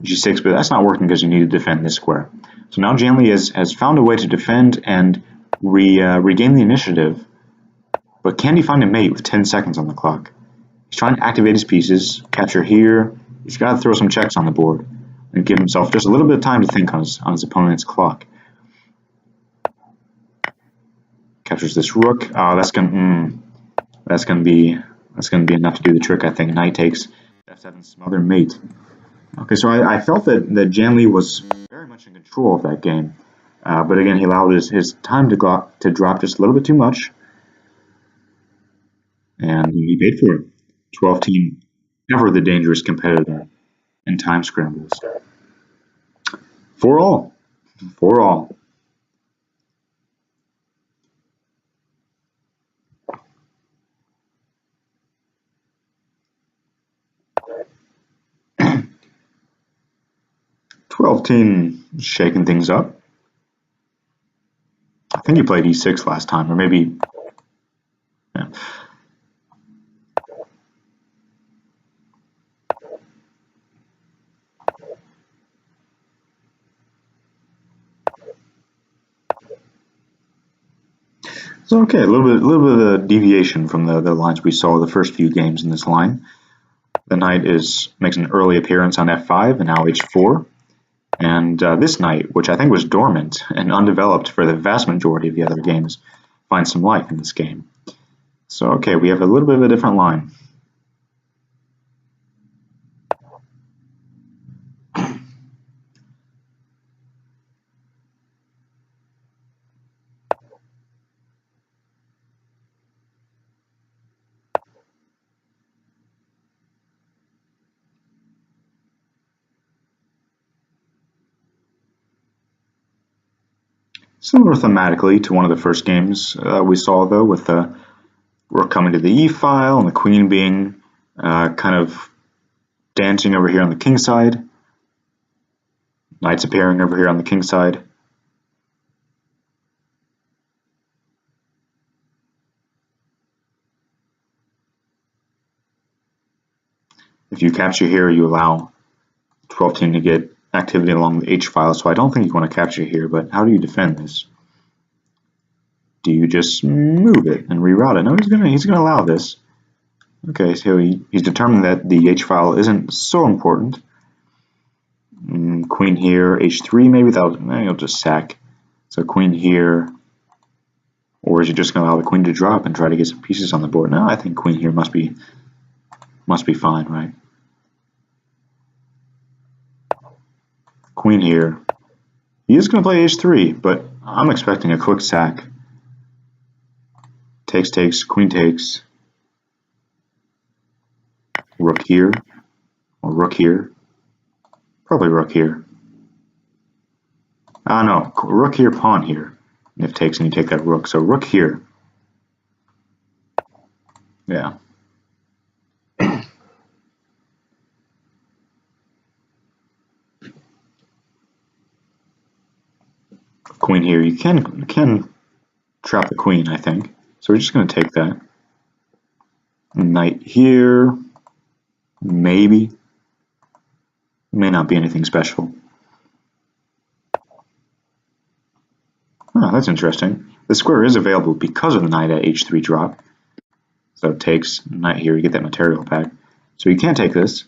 g6, but that's not working because you need to defend this square. So now JannLee has found a way to defend and regain the initiative. But can he find a mate with 10 seconds on the clock? He's trying to activate his pieces, capture here. He's got to throw some checks on the board and give himself just a little bit of time to think on his opponent's clock. Captures this rook. Oh, that's gonna be enough to do the trick, I think. Knight takes f7, smother mate. Okay, so I felt that JannLee was very much in control of that game, but again he allowed his time to drop just a little bit too much, and he paid for it. 12teen, ever the dangerous competitor in time scrambles. 4-all. 4-all. TwelveTeen shaking things up. I think he played e6 last time, or maybe. Yeah. So okay, a little bit of a deviation from the lines we saw the first few games in this line. The knight makes an early appearance on f5 and now h4. And this knight, which I think was dormant and undeveloped for the vast majority of the other games, finds some life in this game. So okay, we have a little bit of a different line. Similar thematically to one of the first games we saw, though, with the rook coming to the e file and the queen being kind of dancing over here on the king side. Knights appearing over here on the king side. If you capture here, you allow 12teen to get activity along the h file, so I don't think you want to capture here, but how do you defend this? Do you just move it and reroute it? No, he's gonna allow this. Okay, so he's determined that the h file isn't so important. Queen here, h3 maybe, he'll just sack. So queen here, or is he just gonna allow the queen to drop and try to get some pieces on the board? No, I think queen here must be fine, right? Queen here. He is going to play h3, but I'm expecting a quick sack. Takes, queen takes. Rook here, or rook here. Probably rook here. No, rook here, pawn here. And if takes, and you take that rook. So rook here. Yeah. Queen here. You can trap the queen, I think. So we're just going to take that. Knight here. Maybe. May not be anything special. Oh, that's interesting. The square is available because of the knight at h3 drop. So it takes knight here to get that material back. So you can't take this.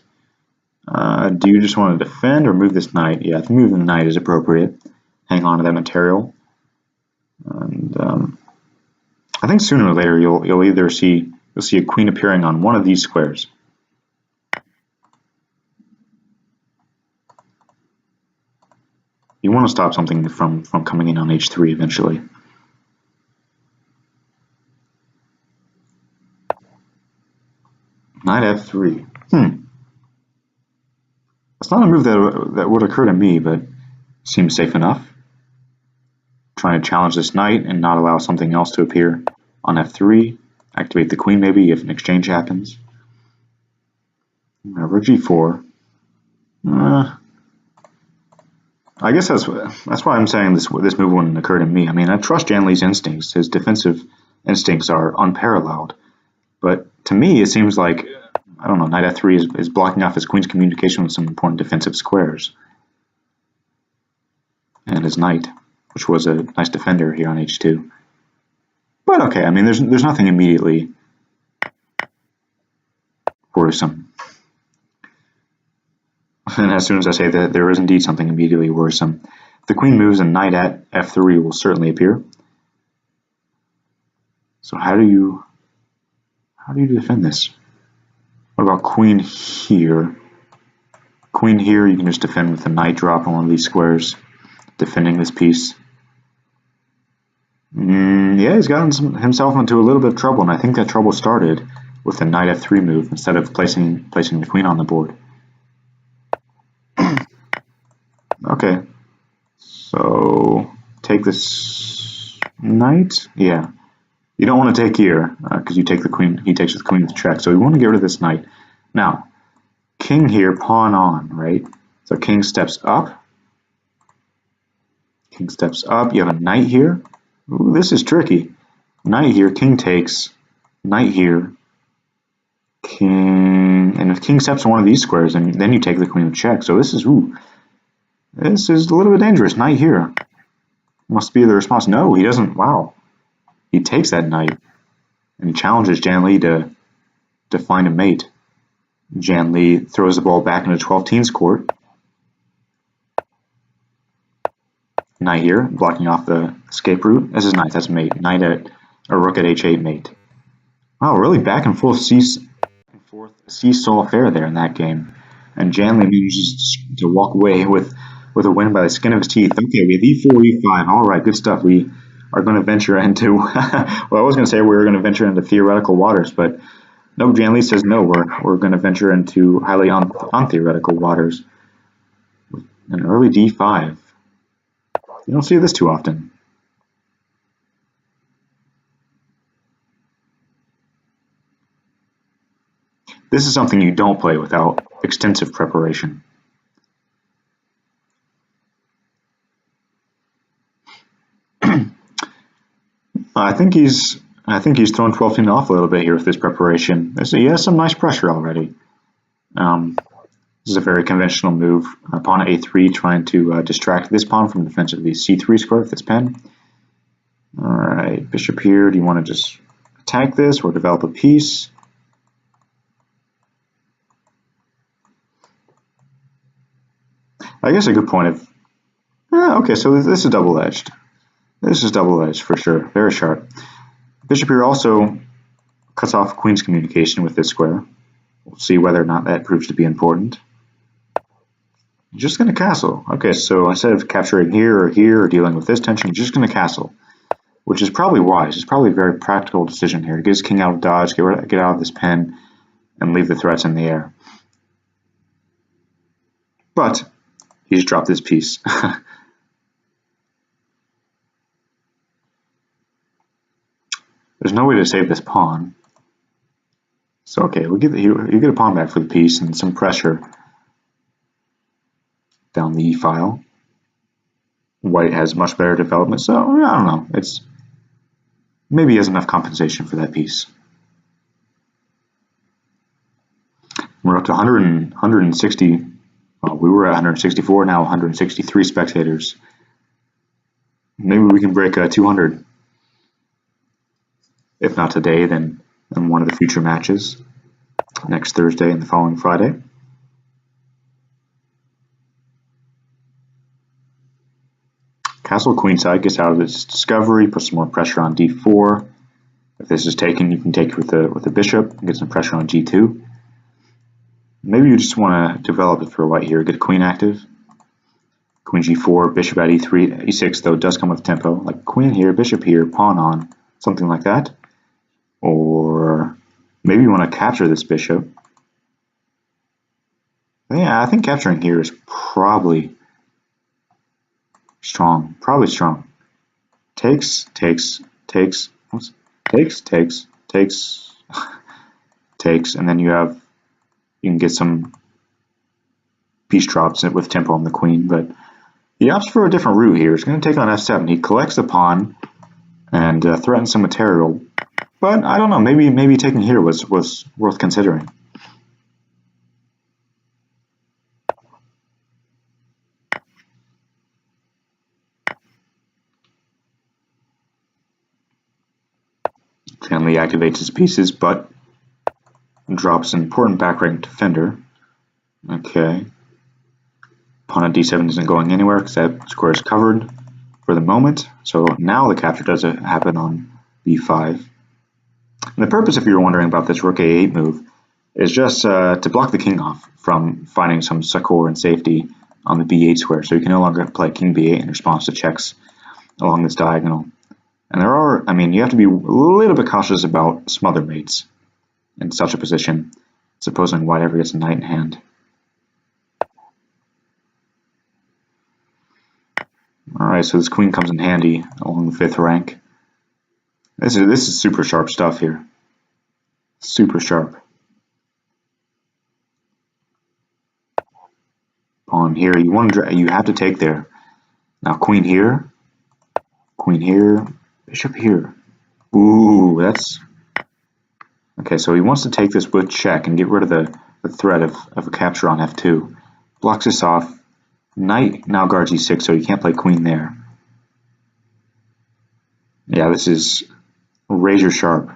Do you just want to defend or move this knight? Yeah, I think moving the knight is appropriate. Hang on to that material. And I think sooner or later you'll either see a queen appearing on one of these squares. You want to stop something from coming in on h3 eventually. Knight f3. That's not a move that would occur to me, but seems safe enough. Trying to challenge this knight and not allow something else to appear on f3. Activate the queen maybe if an exchange happens. Rook g4. I guess that's why I'm saying this move wouldn't occur to me. I mean, I trust JannLee's instincts. His defensive instincts are unparalleled. But to me, it seems like, I don't know, knight f3 is blocking off his queen's communication with some important defensive squares. And his knight, which was a nice defender here on h2. But okay, I mean, there's nothing immediately worrisome. And as soon as I say that, there is indeed something immediately worrisome. If the queen moves, and knight at f3 will certainly appear. So how do you defend this? What about queen here? Queen here, you can just defend with the knight drop on one of these squares, defending this piece. Yeah, he's gotten himself into a little bit of trouble, and I think that trouble started with the knight f3 move instead of placing the queen on the board. Okay, so take this knight. Yeah, you don't want to take here because you take the queen. He takes the queen with check, so we want to get rid of this knight. Now, king here, pawn on, right? So king steps up. King steps up. You have a knight here. Ooh, this is tricky. Knight here, king takes. Knight here, king, and if king steps on one of these squares, and then you take the queen with check. So this is this is a little bit dangerous. Knight here must be the response. No, he doesn't. Wow, he takes that knight and he challenges JannLee to find a mate. JannLee throws the ball back into TwelveTeen's court. Knight here, blocking off the escape route. This is knight. That's mate. Knight at a rook at h8 mate. Wow, really back and forth seesaw affair there in that game. And JannLee manages to walk away with a win by the skin of his teeth. Okay, we have e4, e5. All right, good stuff. We are going to venture into, well, I was going to say we were going to venture into theoretical waters, but no, JannLee says no, we're going to venture into highly untheoretical waters. With an early d5. You don't see this too often. This is something you don't play without extensive preparation. I think he's thrown 12-10 off a little bit here with this preparation. He has some nice pressure already. This is a very conventional move. Pawn at a3, trying to distract this pawn from defense of the c3 square with this pen. All right, bishop here. Do you want to just attack this or develop a piece? I guess a good point of, okay, so this is double-edged. This is double-edged for sure, very sharp. Bishop here also cuts off queen's communication with this square. We'll see whether or not that proves to be important. You're just going to castle. Okay, so instead of capturing here or dealing with this tension, you're just going to castle, which is probably wise. It's probably a very practical decision here. Get his king out of dodge, get out of this pen, and leave the threats in the air. But he just dropped this piece. There's no way to save this pawn. So okay, you get a pawn back for the piece and some pressure down the e-file. White has much better development, so I don't know. Maybe he has enough compensation for that piece. We're up to 160. Well, we were at 164, now 163 spectators. maybe we can break 200. If not today, then in one of the future matches, next Thursday and the following Friday. Castle queenside gets out of its discovery, puts some more pressure on d4. If this is taken, you can take it with the bishop and get some pressure on g2. Maybe you just want to develop it for white here, get queen active. Queen g4, bishop at e3, e6 though does come with tempo, like queen here, bishop here, pawn on, something like that. Or maybe you want to capture this bishop. Yeah, I think capturing here is probably strong. Probably strong. Takes, oops, takes, and then you can get some piece drops with tempo on the queen, but he opts for a different route here. He's going to take on f7. He collects the pawn and threatens some material, but I don't know. Maybe taking here was worth considering. JannLee activates his pieces, but drops an important back rank defender. Okay. Pawn at d7 isn't going anywhere because that square is covered for the moment. So now the capture does happen on b5. And the purpose, if you're wondering about this rook a8 move, is just to block the king off from finding some succor and safety on the b8 square. So you can no longer play king b8 in response to checks along this diagonal. And you have to be a little bit cautious about smother mates in such a position, supposing white ever gets a knight in hand. Alright, so this queen comes in handy along the 5th rank. This is super sharp stuff here. Super sharp. Pawn here, you have to take there. Now queen here, bishop here. Ooh, that's okay. So he wants to take this with check and get rid of the threat of a capture on f2. Blocks this off. Knight now guards e6, so you can't play queen there. Yeah, this is razor sharp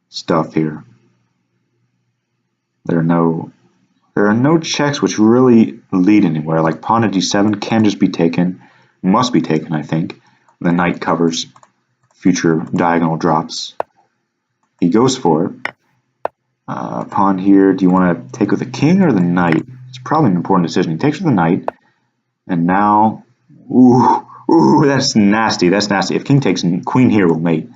stuff here. There are no checks which really lead anywhere. Like pawn at d7 can just be taken, must be taken, I think. The knight covers future diagonal drops. He goes for it. Pawn here, do you want to take with the king or the knight? It's probably an important decision. He takes with the knight, and now, ooh, that's nasty. That's nasty. If king takes, queen here will mate.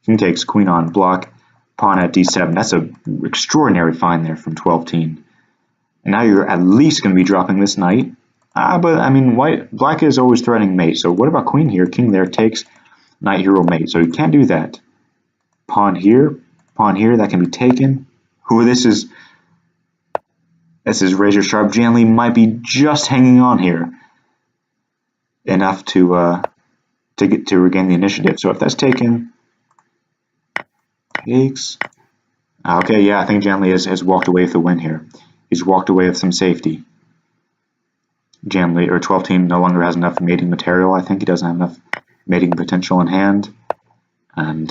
King takes, queen on block, pawn at d7. That's an extraordinary find there from TwelveTeen. And now you're at least going to be dropping this knight. But I mean, black is always threatening mate. So what about queen here? King there takes, knight here will mate. So you can't do that. Pawn here, that can be taken. Ooh, this is razor sharp. JannLee might be just hanging on here enough to regain the initiative. So if that's taken, takes. Okay, yeah, I think JannLee has walked away with the win here. He's walked away with some safety. JannLee or TwelveTeen no longer has enough mating material. I think he doesn't have enough mating potential in hand. And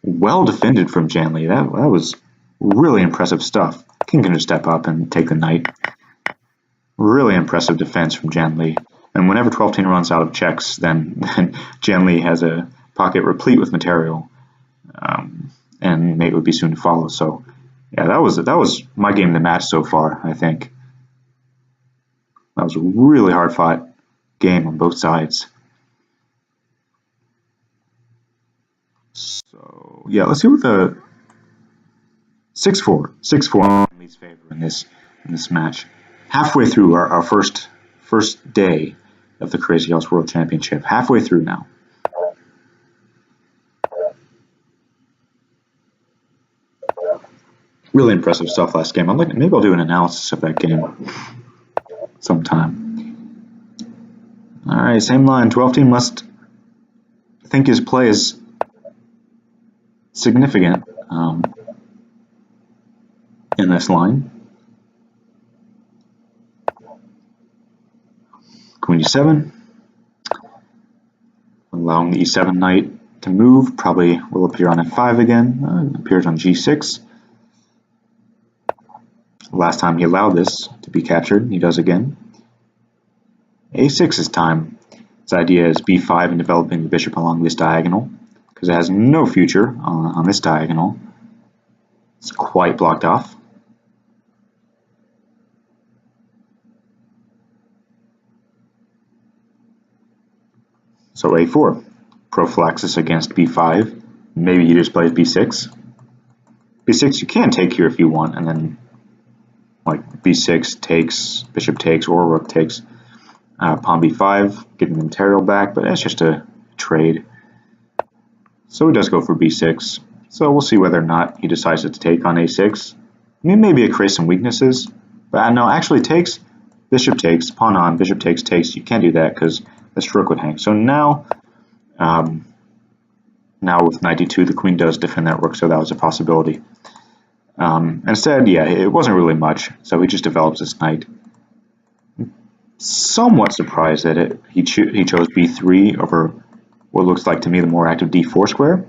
well defended from JannLee. That was really impressive stuff. King can just step up and take the knight. Really impressive defense from JannLee. And whenever TwelveTeen runs out of checks, then JannLee has a pocket replete with material, and mate would be soon to follow. So, yeah, that was my game of the match so far. I think that was a really hard fought game on both sides. So, yeah, let's see what the 6-4 in JannLee's favor in this match. Halfway through our first day of the Crazyhouse World Championship. Halfway through now. Really impressive stuff last game. Maybe I'll do an analysis of that game sometime. Alright, same line. TwelveTeen must think his play is significant in this line. Queen e7. allowing the e7 knight to move. Probably will appear on f5 again. Appears on g6. Last time he allowed this to be captured, he does again. a6 is time. His idea is b5 and developing the bishop along this diagonal, because it has no future on this diagonal. It's quite blocked off. So a4, prophylaxis against b5. Maybe he just plays b6. b6 you can take here if you want, and then like b6 takes, bishop takes, or rook takes. Pawn b5, getting the material back, but that's just a trade. So he does go for b6. So we'll see whether or not he decides to take on a6. I mean, maybe it creates some weaknesses, but no, actually takes, bishop takes, pawn on, bishop takes, takes. You can't do that because this rook would hang. So now, now with knight d2, the queen does defend that rook, so that was a possibility. Instead, yeah, it wasn't really much, so he just develops this knight. Somewhat surprised that he chose b3 over what looks like to me the more active d4 square,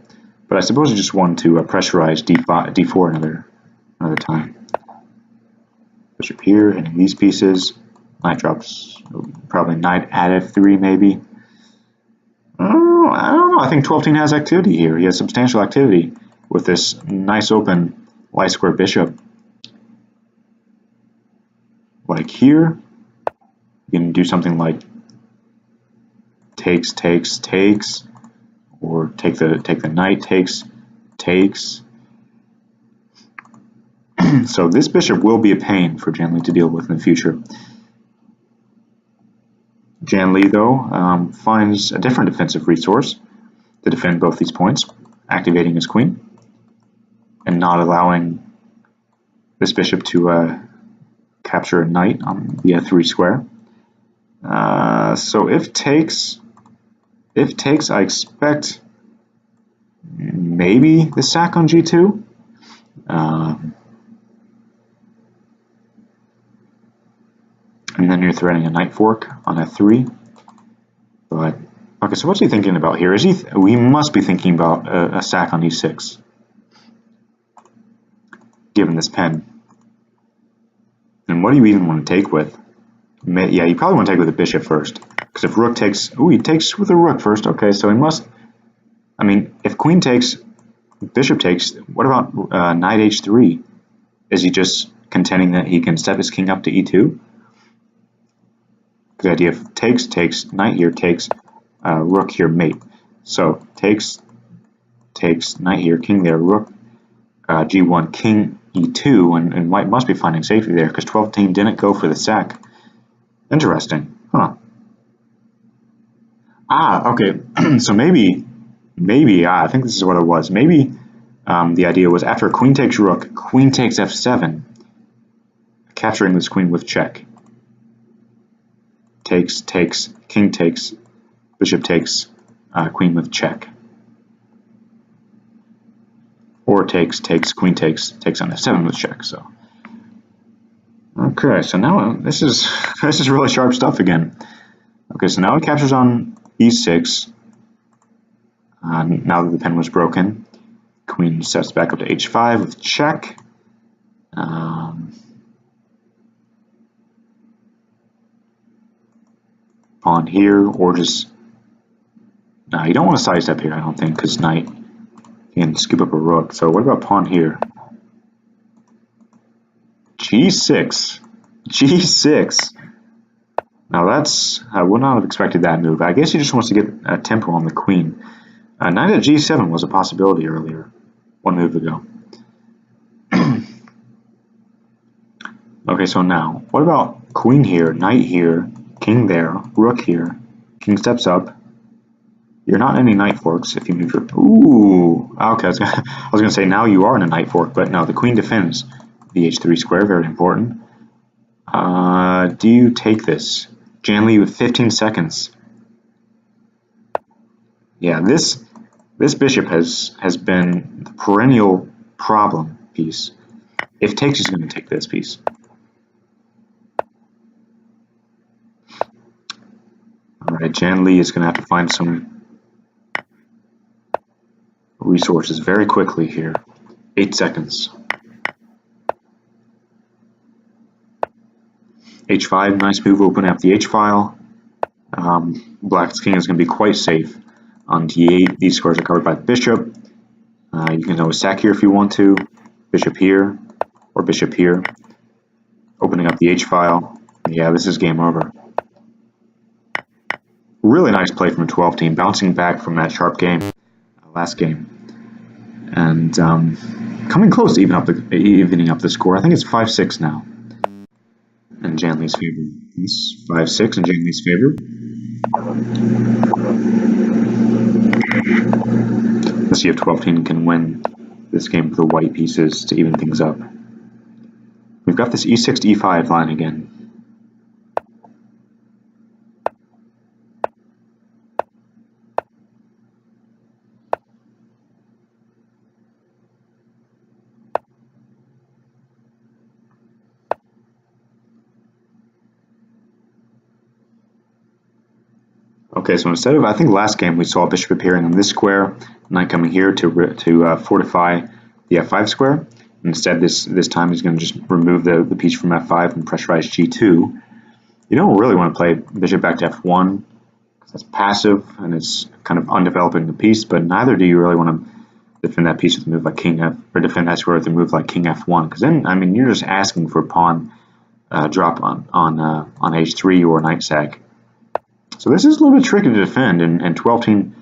but I suppose he just wanted to pressurize d4 another time. Bishop here, hitting these pieces. Knight drops, probably knight at f3 maybe. Oh, I don't know. I think 12-teen has activity here. He has substantial activity with this nice open light square bishop. Like here, you can do something like takes, takes, takes, or take the knight, takes, takes. So this bishop will be a pain for JannLee to deal with in the future. JannLee, though, finds a different defensive resource to defend both these points, activating his queen and not allowing this bishop to capture a knight on the f3 square. So if takes, I expect maybe the sack on g2. And then you're threatening a knight fork on f3. But okay, so what's he thinking about here? We must be thinking about a sack on e6, given this pen. And what do you even want to take with? Yeah, you probably want to take with a bishop first, because if rook takes, he takes with a rook first. Okay, so he must. I mean, if queen takes, bishop takes. What about knight h3? Is he just contending that he can step his king up to e2? The idea of takes, takes, knight here takes, rook here, mate. So takes, takes, knight here, king there, rook, g1, king, e2, and white must be finding safety there because 12-teen didn't go for the sack. Interesting, huh? Okay. So maybe, I think this is what it was. Maybe the idea was after queen takes rook, queen takes f7, capturing this queen with check. Takes, takes, king takes, bishop takes, queen with check. Or takes, takes, queen takes, takes on f7 with check. So, okay, so now this is really sharp stuff again. Okay, so now it captures on e6. Now that the pen was broken, queen steps back up to h5 with check. Pawn here, or just no, you don't want to sidestep here, I don't think, because knight can scoop up a rook. So what about pawn here? g6, g6. Now that's, I would not have expected that move. I guess he just wants to get a tempo on the queen. Knight at g7 was a possibility earlier, one move ago. Okay, so now what about queen here, knight here, king there, rook here, king steps up. You're not in any knight forks if you move your... Ooh, okay, I was gonna say now you are in a knight fork, but no, the queen defends the h3 square, very important. Do you take this? JannLee with 15 seconds. Yeah, this bishop has been the perennial problem piece. If takes, he's gonna take this piece. Alright, JannLee is going to have to find some resources very quickly here. 8 seconds. H5, nice move, opening up the H file. Black's king is going to be quite safe on D8. These squares are covered by the bishop. You can always sack here if you want to. Bishop here, or bishop here. Opening up the H file. Yeah, this is game over. Really nice play from TwelveTeen, bouncing back from that sharp game last game. And coming close to evening up the score. I think it's 5-6 now. In JannLee's favor. It's 5-6 in JannLee's favor. Let's see if TwelveTeen can win this game with the white pieces to even things up. We've got this E6 to E5 line again. Okay, so instead of, I think last game we saw bishop appearing on this square, knight coming here to fortify the F5 square. Instead, this time he's going to just remove the piece from F5 and pressurize G2. You don't really want to play bishop back to F1 because that's passive and it's kind of undeveloping the piece, but neither do you really want to defend that piece with a move like King F, or defend that square with a move like King F1, because then, I mean, you're just asking for a pawn drop on H3 or knight sack. So this is a little bit tricky to defend, and TwelveTeen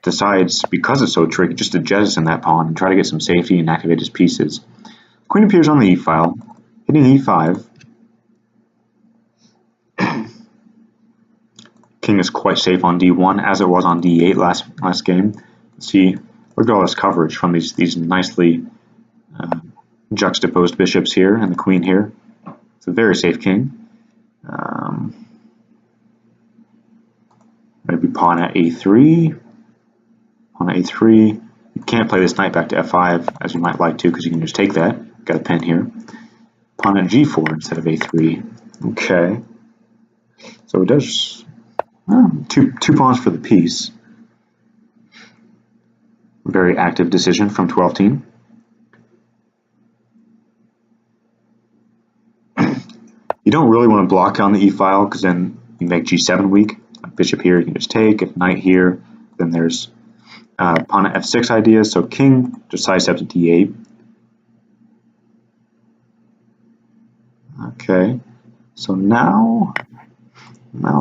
decides, because it's so tricky, just to jettison that pawn and try to get some safety and activate his pieces. Queen appears on the E-file, hitting E5. King is quite safe on D1, as it was on D8 last game. See, look at all this coverage from these nicely juxtaposed bishops here and the queen here. It's a very safe king. Maybe pawn at A3. Pawn at A3. You can't play this knight back to F5 as you might like to, because you can just take that. Got a pin here. Pawn at G4 instead of A3. Okay. So it does two pawns for the piece. Very active decision from TwelveTeen. You don't really want to block on the E-file, because then you make G7 weak. Bishop here, you can just take. If knight here, then there's pawn at F6 ideas. So king just sidesteps to D8. Okay, so now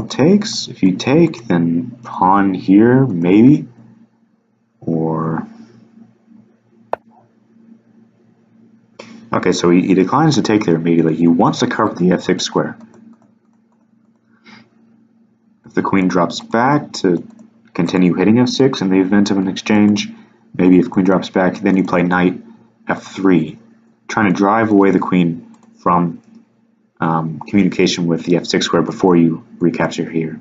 takes. If you take, then pawn here, maybe. Or okay, so he declines to take there immediately. He wants to cover the F6 square. If the queen drops back to continue hitting F6 in the event of an exchange, maybe if queen drops back, then you play knight F3, trying to drive away the queen from communication with the F6 square before you recapture here.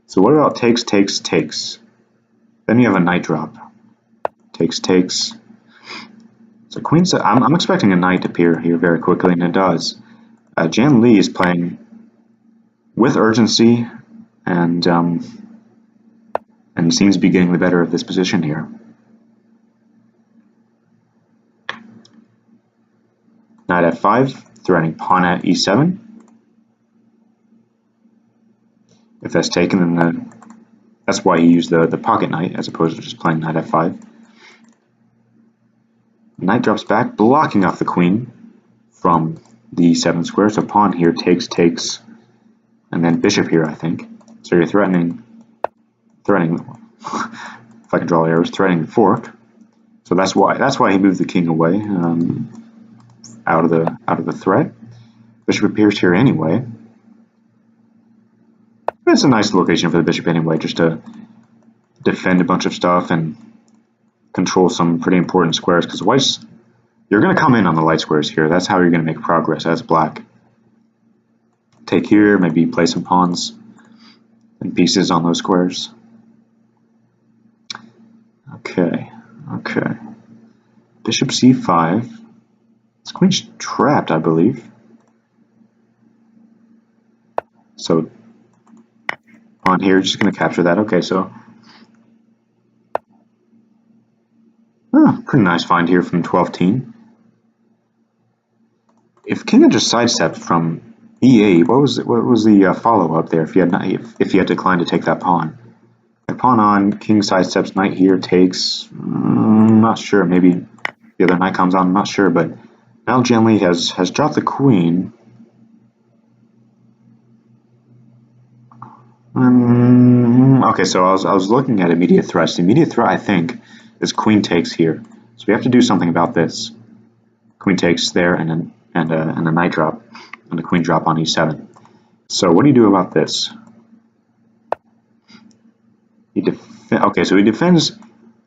So what about takes, takes, takes? Then you have a knight drop. Takes, takes. So queen, I'm expecting a knight to appear here very quickly, and it does. JannLee is playing with urgency, and seems to be getting the better of this position here. Knight F5, threatening pawn at E7. If that's taken, then that's why he used the pocket knight as opposed to just playing knight F5. Knight drops back, blocking off the queen from the E7 square. So pawn here takes, takes, and then bishop here, I think. So you're threatening, if I can draw arrows, threatening the fork. So that's why he moved the king away, out of the threat. Bishop appears here anyway. It's a nice location for the bishop anyway, just to defend a bunch of stuff and control some pretty important squares, because white's, you're going to come in on the light squares here. That's how you're going to make progress as black. Take here, maybe play some pawns and pieces on those squares. Okay. Bishop C5. This queen's trapped, I believe. So pawn here, just going to capture that. Okay, so Pretty nice find here from TwelveTeen. If king had just sidestepped from e8, what was the follow-up there if you had declined to take that pawn? Like pawn on, king sidesteps, knight here takes. I'm not sure. Maybe the other knight comes on. I'm not sure. But now JannLee has dropped the queen. Okay, so I was looking at immediate threats. The immediate threat, I think, is queen takes here. So we have to do something about this. Queen takes there, and a knight drop, and a queen drop on e7. So what do you do about this? Okay, so he defends.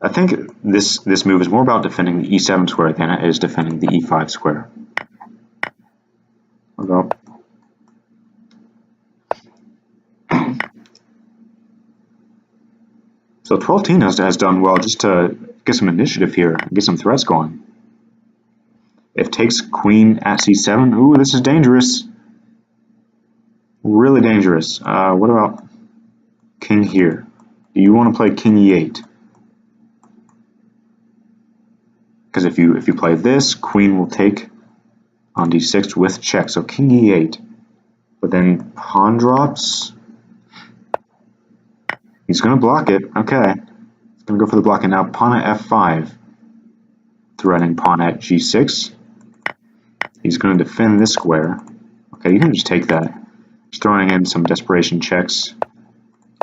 I think this move is more about defending the e7 square than it is defending the e5 square. I'll go. So TwelveTeen has done well just to get some initiative here, and get some threats going. If takes queen at c7, ooh, this is dangerous. Really dangerous. What about king here? Do you want to play king e8? Because if you play this, queen will take on d6 with check. So king e8, but then pawn drops. He's going to block it. Okay. He's going to go for the block. And now pawn at f5. Threatening pawn at g6. He's going to defend this square. Okay, you can just take that. Just throwing in some desperation checks.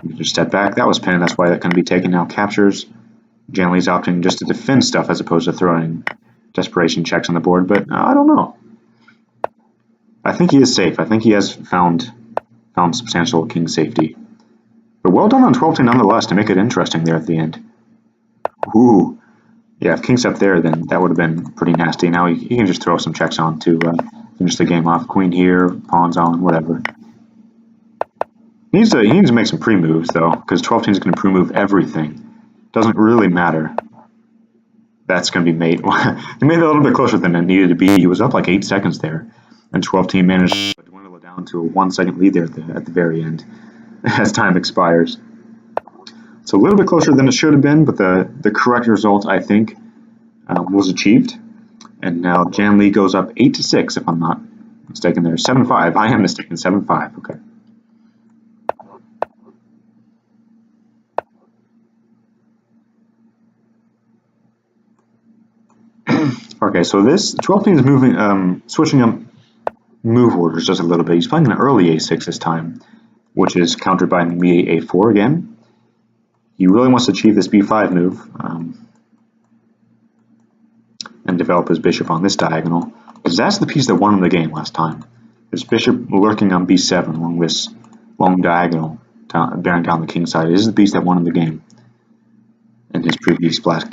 You just step back. That was pinned. That's why that can be taken now. Captures. JannLee's opting just to defend stuff as opposed to throwing desperation checks on the board. But I don't know. I think he is safe. I think he has found substantial king safety. But well done on TwelveTeen nonetheless to make it interesting there at the end. Ooh. Yeah, if king's up there, then that would have been pretty nasty. Now he can just throw some checks on to finish the game off. Queen here, pawns on, whatever. He needs to make some pre-moves, though, because TwelveTeen is going to pre-move everything. Doesn't really matter. That's going to be made. He made it a little bit closer than it needed to be. He was up like 8 seconds there, and TwelveTeen managed to dwindle it down to a 1-second lead there at the very end. As time expires. It's a little bit closer than it should have been, but the correct result, I think, was achieved. And now JannLee goes up 8-6, if I'm not mistaken there. 7-5. I am mistaken. 7-5. Okay. Okay, so this TwelveTeen is moving, switching up move orders just a little bit. He's playing an early a6 this time, which is countered by an immediate a4 again. He really wants to achieve this b5 move and develop his bishop on this diagonal, because that's the piece that won him the game last time. His bishop lurking on b7 along this long diagonal, bearing down the king side. This is the piece that won him the game in his previous black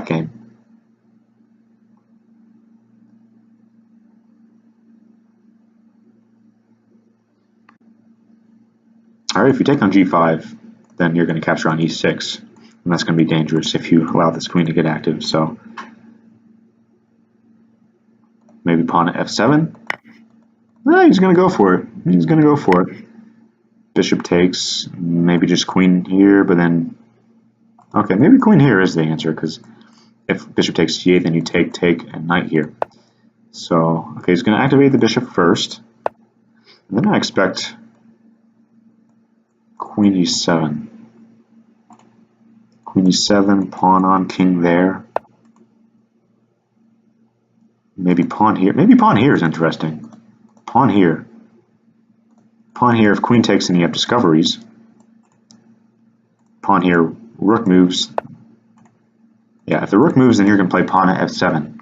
game. Alright, if you take on g5, then you're going to capture on e6, and that's going to be dangerous if you allow this queen to get active. So maybe pawn at f7. He's going to go for it. He's going to go for it. Bishop takes, maybe just queen here, but then okay, maybe queen here is the answer, because if bishop takes g8, then you take, and knight here. So okay, he's going to activate the bishop first, and then I expect queen e7. Queen e7, pawn on, king there. Maybe pawn here. Maybe pawn here is interesting. Pawn here. Pawn here, if queen takes, then you have discoveries. Pawn here, rook moves. Yeah, if the rook moves, then you're going to play pawn at f7.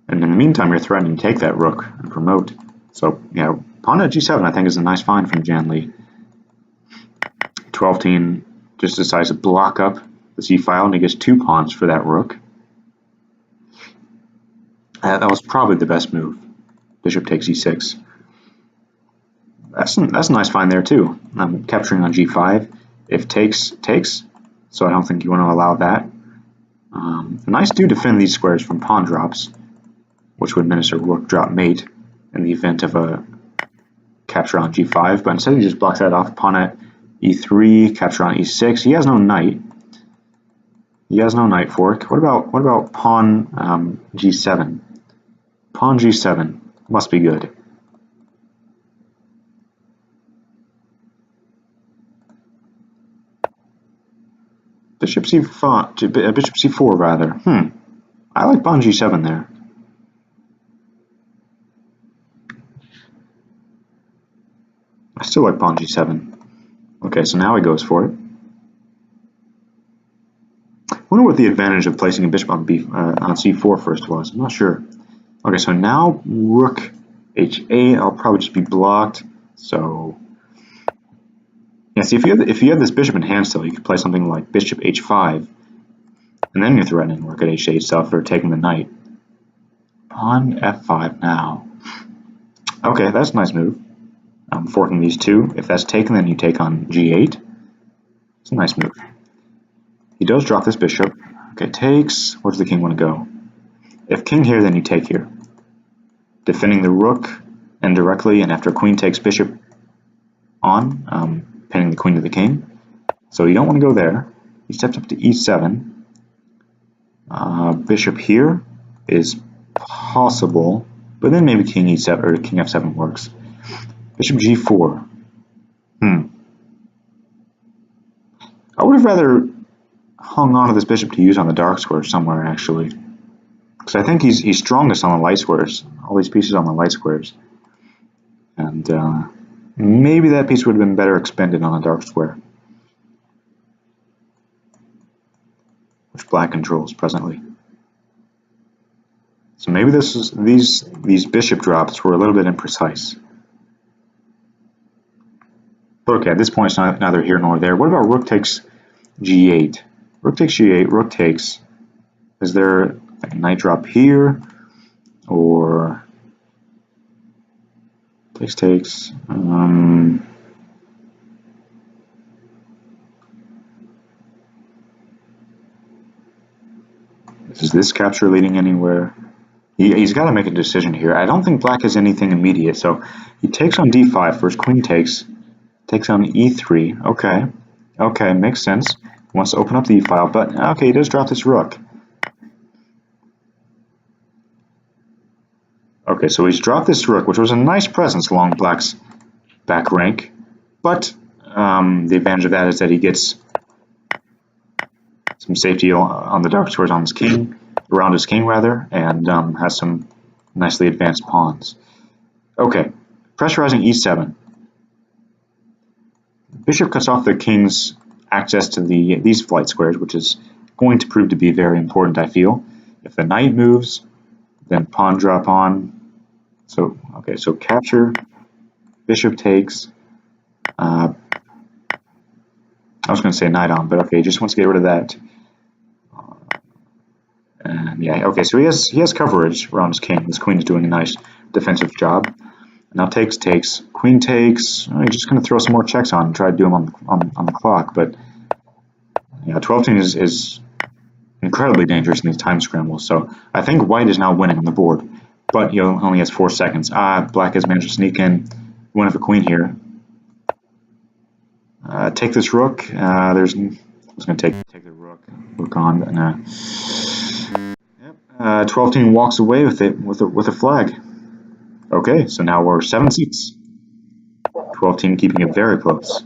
And in the meantime, you're threatening to take that rook and promote. So, yeah, pawn at g7, I think, is a nice find from JannLee. TwelveTeen just decides to block up the c-file, and he gets 2 pawns for that rook. That was probably the best move. Bishop takes e6. That's a nice find there too. I'm capturing on g5. If takes, so I don't think you want to allow that. The knights do defend these squares from pawn drops, which would administer rook drop mate in the event of a capture on g5, but instead he just blocks that off. Pawn at e3, capture on e6. He has no knight. He has no knight fork. What about pawn g7? Pawn g7 must be good. Bishop c5, bishop c4 rather. I like pawn g7 there. I still like pawn g7. Okay, so now he goes for it. I wonder what the advantage of placing a bishop on c4 first was. I'm not sure. Okay, so now rook h8. I'll probably just be blocked. So yeah, see, if you have this bishop in hand still, you could play something like bishop h5, and then you're threatening rook at h8 itself for taking the knight. Pawn f5 now. Okay, that's a nice move. I'm forking these two. If that's taken, then you take on g8. It's a nice move. He does drop this bishop. Okay, takes. Where does the king want to go? If king here, then you take here. Defending the rook indirectly, and after queen takes bishop on, pinning the queen to the king. So you don't want to go there. He steps up to e7. Bishop here is possible, but then maybe king e7 or king f7 works. Bishop g4. I would have rather hung on to this bishop to use on the dark square somewhere, actually, because I think he's strongest on the light squares. All these pieces on the light squares, and maybe that piece would have been better expended on a dark square, which black controls presently. So maybe these bishop drops were a little bit imprecise. But okay, at this point it's neither here nor there. What about rook takes g8? Rook takes g8, rook takes. Is there a knight drop here? Or takes. Is this capture leading anywhere? He's got to make a decision here. I don't think black has anything immediate, so he takes on d5 first. Queen takes on e3. Okay, makes sense. He wants to open up the e-file, but okay, he does drop this rook. Okay, so he's dropped this rook, which was a nice presence along black's back rank, but the advantage of that is that he gets some safety on the dark squares on his king, around his king rather, and has some nicely advanced pawns. Okay, pressurizing e7. Bishop cuts off the king's access to these flight squares, which is going to prove to be very important, I feel. If the knight moves, then pawn drop on. So okay, so capture, bishop takes. I was going to say knight on, but okay, he just wants to get rid of that. And yeah, okay, so he has coverage around his king. This queen is doing a nice defensive job. Now takes, queen takes. Oh, you're just going to throw some more checks on and try to do them on the clock. But yeah, 12-10 is incredibly dangerous in these time scrambles. So I think white is now winning on the board, but he only has 4 seconds. Black has managed to sneak in, win of a queen here. Take this rook. I was going to take the rook on. And, 12-10 walks away with it with a flag. Okay, so now we're 7-6. 12-10 keeping it very close.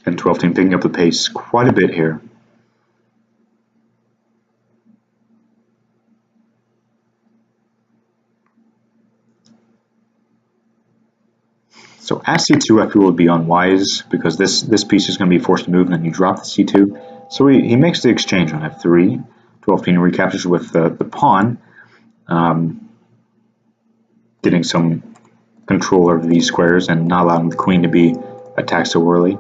And 12-10 picking up the pace quite a bit here. So at c2 I feel would be unwise because this piece is going to be forced to move and then you drop the c2. So he makes the exchange on f3. 12-10 recaptures with the pawn, getting some control over these squares and not allowing the queen to be attacked so early.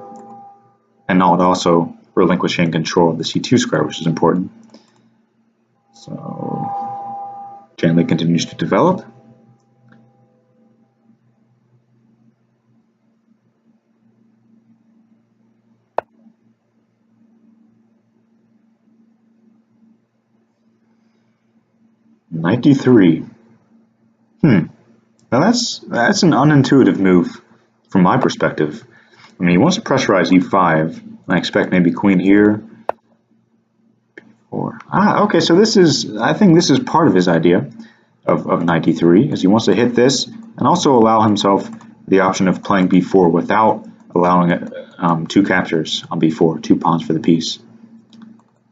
And not also relinquishing control of the c2 square, which is important. So JannLee continues to develop. Knight d3. Now that's an unintuitive move from my perspective. I mean, he wants to pressurize e5. I expect maybe queen here. Okay, so I think this is part of his idea of knight d3, is he wants to hit this and also allow himself the option of playing b4 without allowing two captures on b4, 2 pawns for the piece.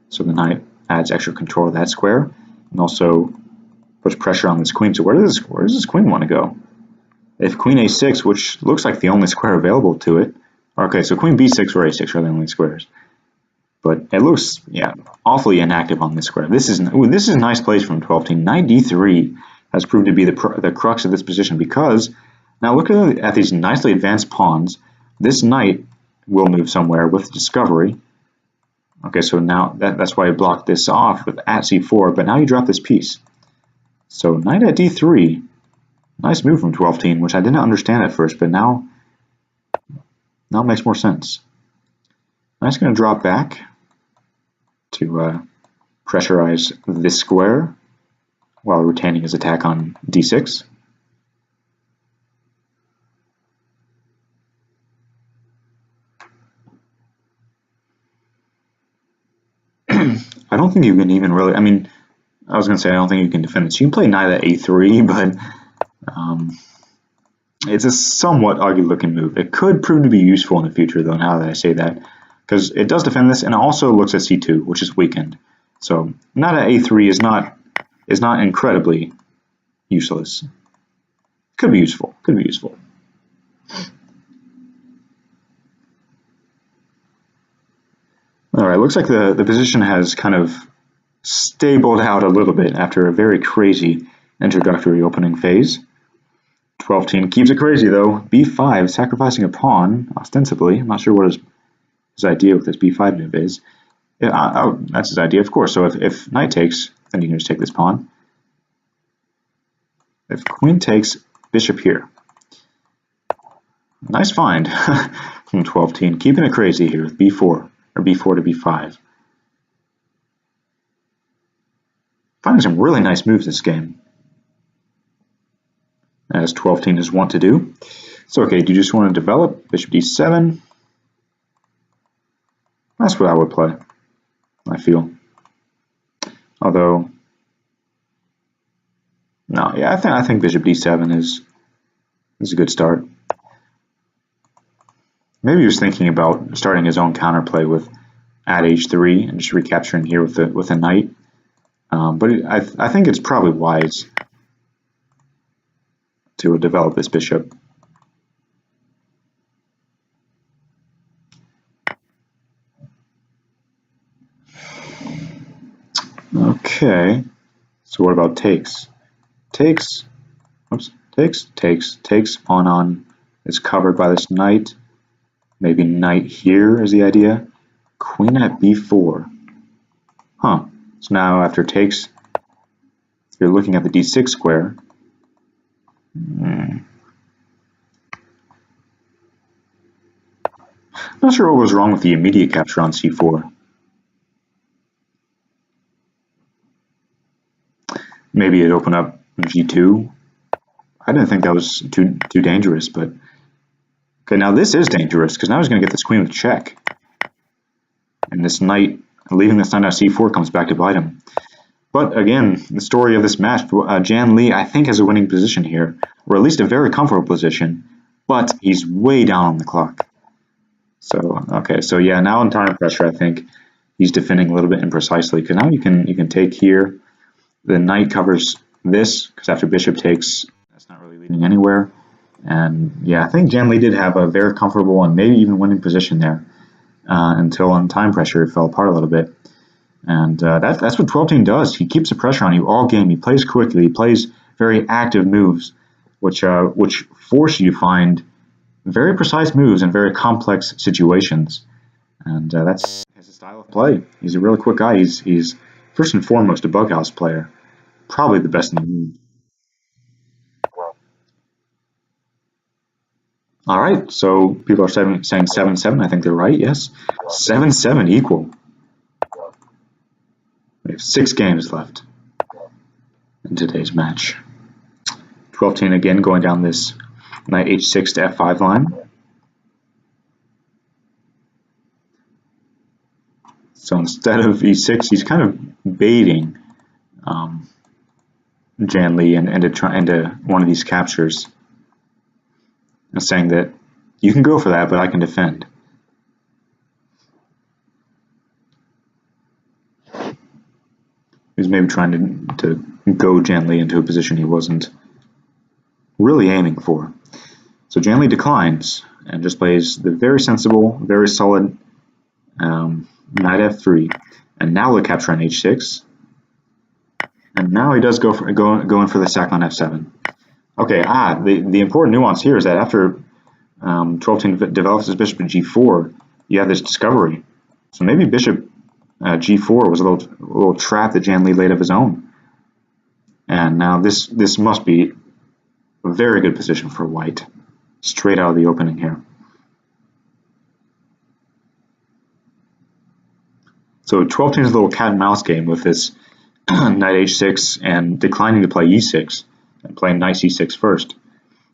So the knight adds extra control of that square and also puts pressure on this queen. So where does this queen want to go? If queen a6, which looks like the only square available to it. Okay, so queen b6 or a6 are the only squares. But it looks, yeah, awfully inactive on this square. This is a nice place from 12-team. Knight d3 has proved to be the crux of this position, because now look at these nicely advanced pawns. This knight will move somewhere with discovery. Okay, so now that's why I blocked this off with at c4, but now you drop this piece. So knight at d3, nice move from 12-team, which I didn't understand at first, but now it makes more sense. I'm just going to drop back to pressurize this square while retaining his attack on d6. I don't think you can even really, I mean, I was going to say I don't think you can defend this. You can play knight at a3, but it's a somewhat ugly looking move. It could prove to be useful in the future, though, now that I say that, because it does defend this, and it also looks at c2, which is weakened. So knight at a3 is not incredibly useless. Could be useful. Could be useful. All right, looks like the position has kind of stabled out a little bit after a very crazy introductory opening phase. 12-team keeps it crazy though. b5, sacrificing a pawn, ostensibly. I'm not sure what his idea with this b5 move is. Yeah, that's his idea, of course. So if knight takes, then you can just take this pawn. If queen takes, bishop here. Nice find from 12-team, keeping it crazy here with b4, or b4 to b5. Finding some really nice moves this game, as 12-team is wont to do. So okay, do you just want to develop bishop d7? That's what I would play, I feel. Although, no, yeah, I think bishop d7 is a good start. Maybe he was thinking about starting his own counterplay with at h3 and just recapturing here with a knight. But I think it's probably wise to develop this bishop. Okay, so what about takes? Takes, oops, takes, pawn on is covered by this knight. Maybe knight here is the idea. Queen at b4. Huh. So now after takes, you're looking at the d6 square. Not sure what was wrong with the immediate capture on c4. Maybe it opened up g2. I didn't think that was too dangerous, but okay, now this is dangerous because now he's going to get this queen with check, and this knight, leaving this knight at c4, comes back to bite him. But again, the story of this match, JannLee, I think, has a winning position here, or at least a very comfortable position, but he's way down on the clock. So okay, so yeah, now in time pressure, I think he's defending a little bit imprecisely, because now you can take here. The knight covers this, because after bishop takes, that's not really leading anywhere. And yeah, I think JannLee did have a very comfortable and maybe even winning position there until on time pressure it fell apart a little bit. And that's what 12-team does. He keeps the pressure on you all game. He plays quickly. He plays very active moves, which force you to find very precise moves in very complex situations. And that's his style of play. He's a really quick guy. He's first and foremost a bughouse player, probably the best in the league. All right, so people are saying 7-7. I think they're right. Yes, 7-7 equal. We have 6 games left. in today's match. 12-teen again going down this knight h6 to f5 line. So instead of e6, he's kind of baiting JannLee into one of these captures, and saying that you can go for that, but I can defend. He's maybe trying to go JannLee into a position he wasn't really aiming for. So JannLee declines and just plays the very sensible, very solid knight f3, and now the capture on h6, and now he does go in for the sack on f7. Okay, the important nuance here is that after 12-teen develops his bishop at g4, you have this discovery. So maybe bishop g4 was a little trap that JannLee laid of his own, and now this must be a very good position for white, straight out of the opening here. So 12-teen is a little cat and mouse game with this knight h6 and declining to play e6 and playing knight c6 first.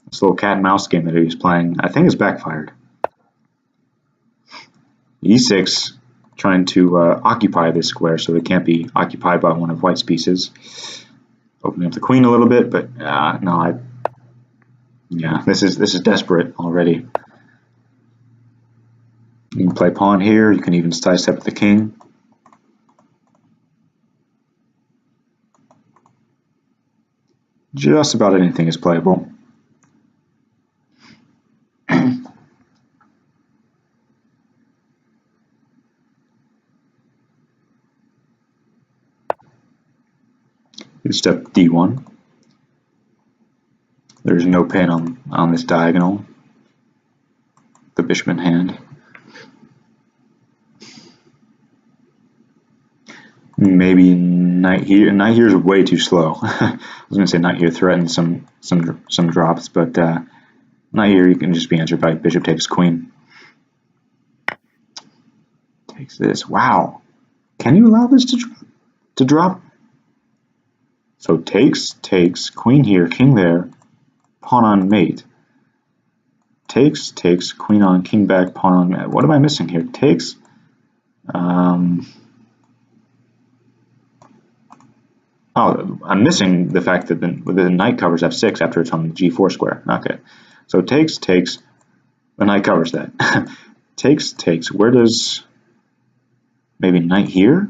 This little cat and mouse game that he was playing, I think, is backfired. e6 trying to occupy this square so it can't be occupied by one of white's pieces. Opening up the queen a little bit, but no, yeah, this is desperate already. You can play pawn here. You can even sidestep the king. Just about anything is playable. Step d1. There's no pin on this diagonal. The bishop in hand. Maybe knight here. Knight here is way too slow. I was going to say knight here threatens some drops, but knight here you can just be answered by bishop takes queen. Takes this. Wow. Can you allow this to drop? So takes, queen here, king there, pawn on mate. Takes, queen on, king back, pawn on mate. What am I missing here? Takes. Oh, I'm missing the fact that the knight covers f6 after it's on the g4 square. Okay. So takes, the knight covers that. takes, where does, maybe knight here?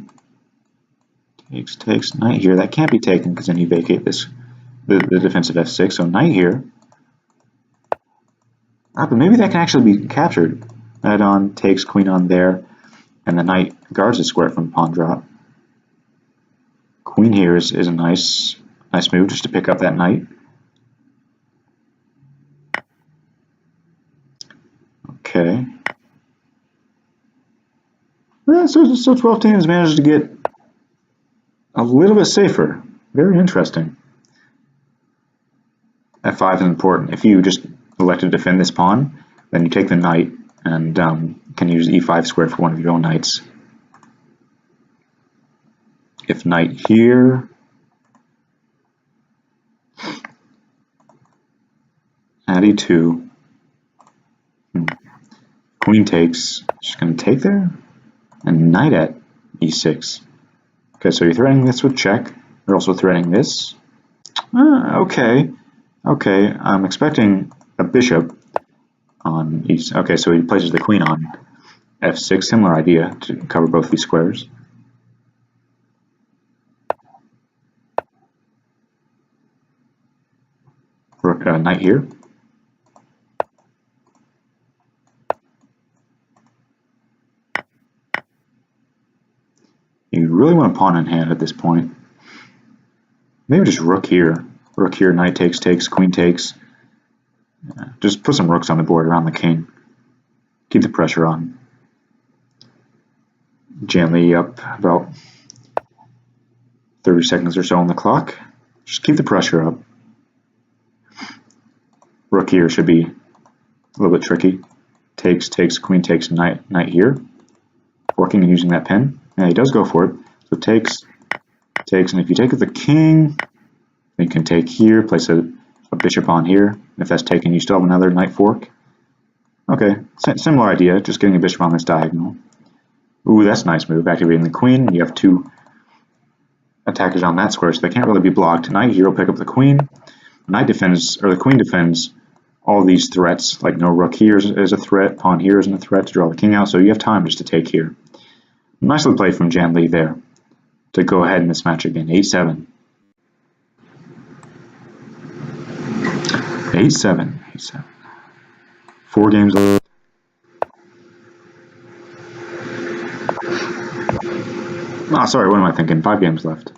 Takes, knight here. That can't be taken because then you vacate the defensive f6. So knight here. But maybe that can actually be captured. Knight on, takes, queen on there, and the knight guards the square from pawn drop. Queen here is a nice move just to pick up that knight. Okay. Yeah, so 12-teen has managed to get a little bit safer. Very interesting. f5 is important. If you just elect to defend this pawn, then you take the knight and can use e5 square for one of your own knights. If knight here, at e2, queen takes, just going to take there, and knight at e6. Okay, so you're threatening this with check. You're also threatening this. Okay, I'm expecting a bishop on e6. Okay, so he places the queen on f6. Similar idea to cover both these squares. Rook, knight here. You really want a pawn in hand at this point. Maybe just rook here. Rook here, knight takes, queen takes. Just put some rooks on the board around the king. Keep the pressure on. JannLee up about 30 seconds or so on the clock. Just keep the pressure up. Rook here should be a little bit tricky. Takes, queen takes, knight here. Working and using that pin. Yeah, he does go for it. So takes, and if you take the king, Then you can take here, place a bishop on here. If that's taken, you still have another knight fork. Okay, similar idea, just getting a bishop on this diagonal. Ooh, that's a nice move, activating the queen. You have two attackers on that square, so they can't really be blocked. Knight here will pick up the queen. Knight defends, or the queen defends all these threats, like no rook here is a threat, pawn here isn't a threat to draw the king out, so you have time just to take here. Nicely played from JannLee there to go ahead in this match again. 8-7. 8-7. 8-7. 4 games left. Ah, sorry, what am I thinking? 5 games left.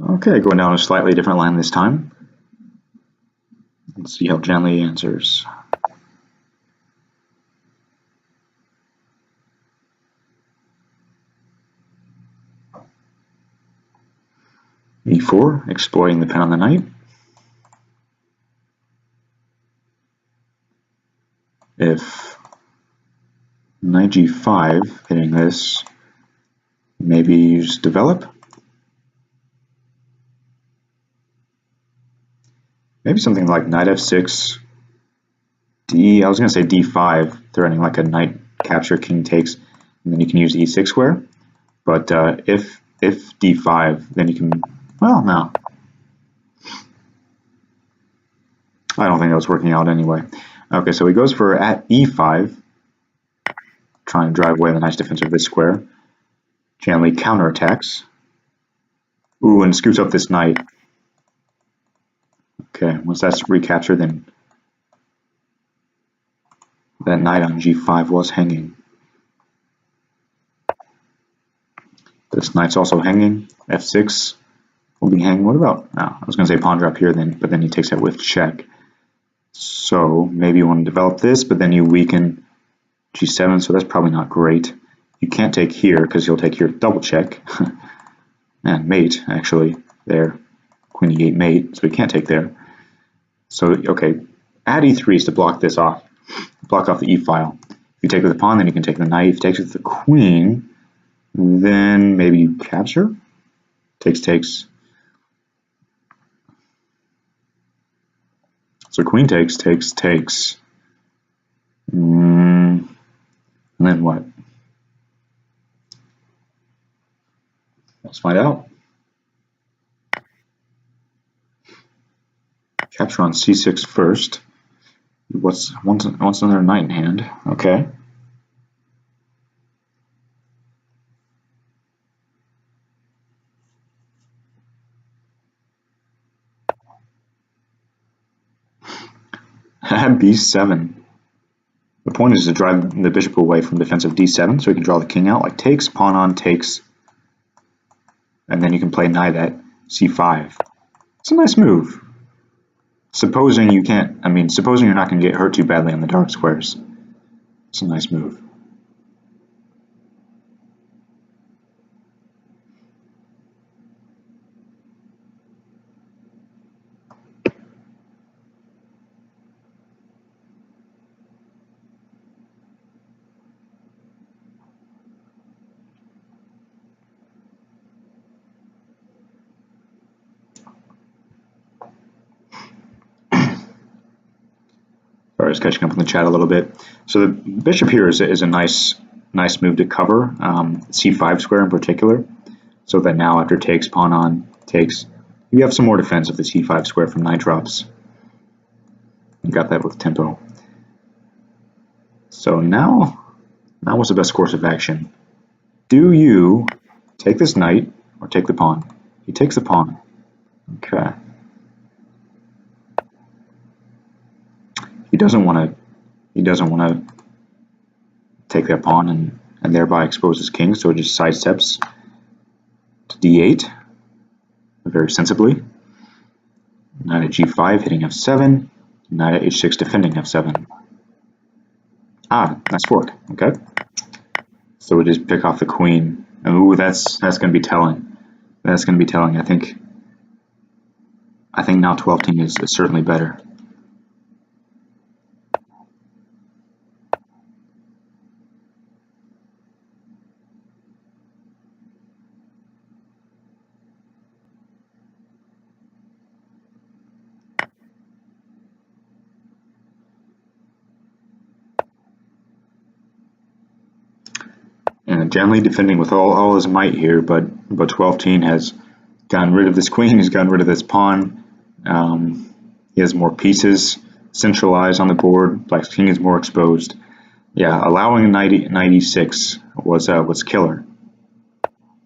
Okay, going down a slightly different line this time. Let's see how JannLee answers. E4, exploiting the pen on the knight. If knight g5, hitting this, maybe use develop. Maybe something like knight f6, I was going to say d5, threatening like a knight capture, king takes, and then you can use the e6 square. But if d5, then you can, well, no. I don't think that was working out anyway. Okay, so he goes for at e5, trying to drive away the nice defense of this square. JannLee counterattacks. Ooh, and scoots up this knight. Okay, once that's recaptured, then that knight on g5 was hanging. This knight's also hanging. f6 will be hanging. What about? No, I was going to say pawn drop here, but then he takes that with check. So maybe you want to develop this, but then you weaken g7, so that's probably not great. You can't take here because you'll take here double check. And mate, actually, there. Queen e8 mate, so we can't take there. So, okay, add e3s to block this off. Block off the e file. If you take with the pawn, then you can take the knight. If you take with the queen, then maybe you capture. Takes. So queen takes. And then what? Let's find out. Capture on c6 first. Wants another knight in hand. Okay. At b7. The point is to drive the bishop away from defensive d7, so you can draw the king out, like takes, pawn on, takes, and then you can play knight at c5. It's a nice move. Supposing you're not going to get hurt too badly on the dark squares. It's a nice move. Sorry, I was catching up in the chat a little bit. So the bishop here is a nice move to cover c5 square in particular. So that now after takes, pawn on, takes, you have some more defense of the c5 square from knight drops. You got that with tempo. So now what's the best course of action? Do you take this knight or take the pawn? He takes the pawn. Okay. He doesn't want to take that pawn and thereby expose his king, so it just sidesteps to d8 very sensibly. Knight at g5 hitting f7, knight at h6 defending f7. Ah, nice fork. Okay. So we just pick off the queen. Ooh, that's going to be telling. That's going to be telling. I think now 12-team is certainly better. JannLee defending with all his might here, but TwelveTeen has gotten rid of this queen. He's gotten rid of this pawn. He has more pieces centralized on the board. Black's king is more exposed. Yeah, allowing knight e6 was killer.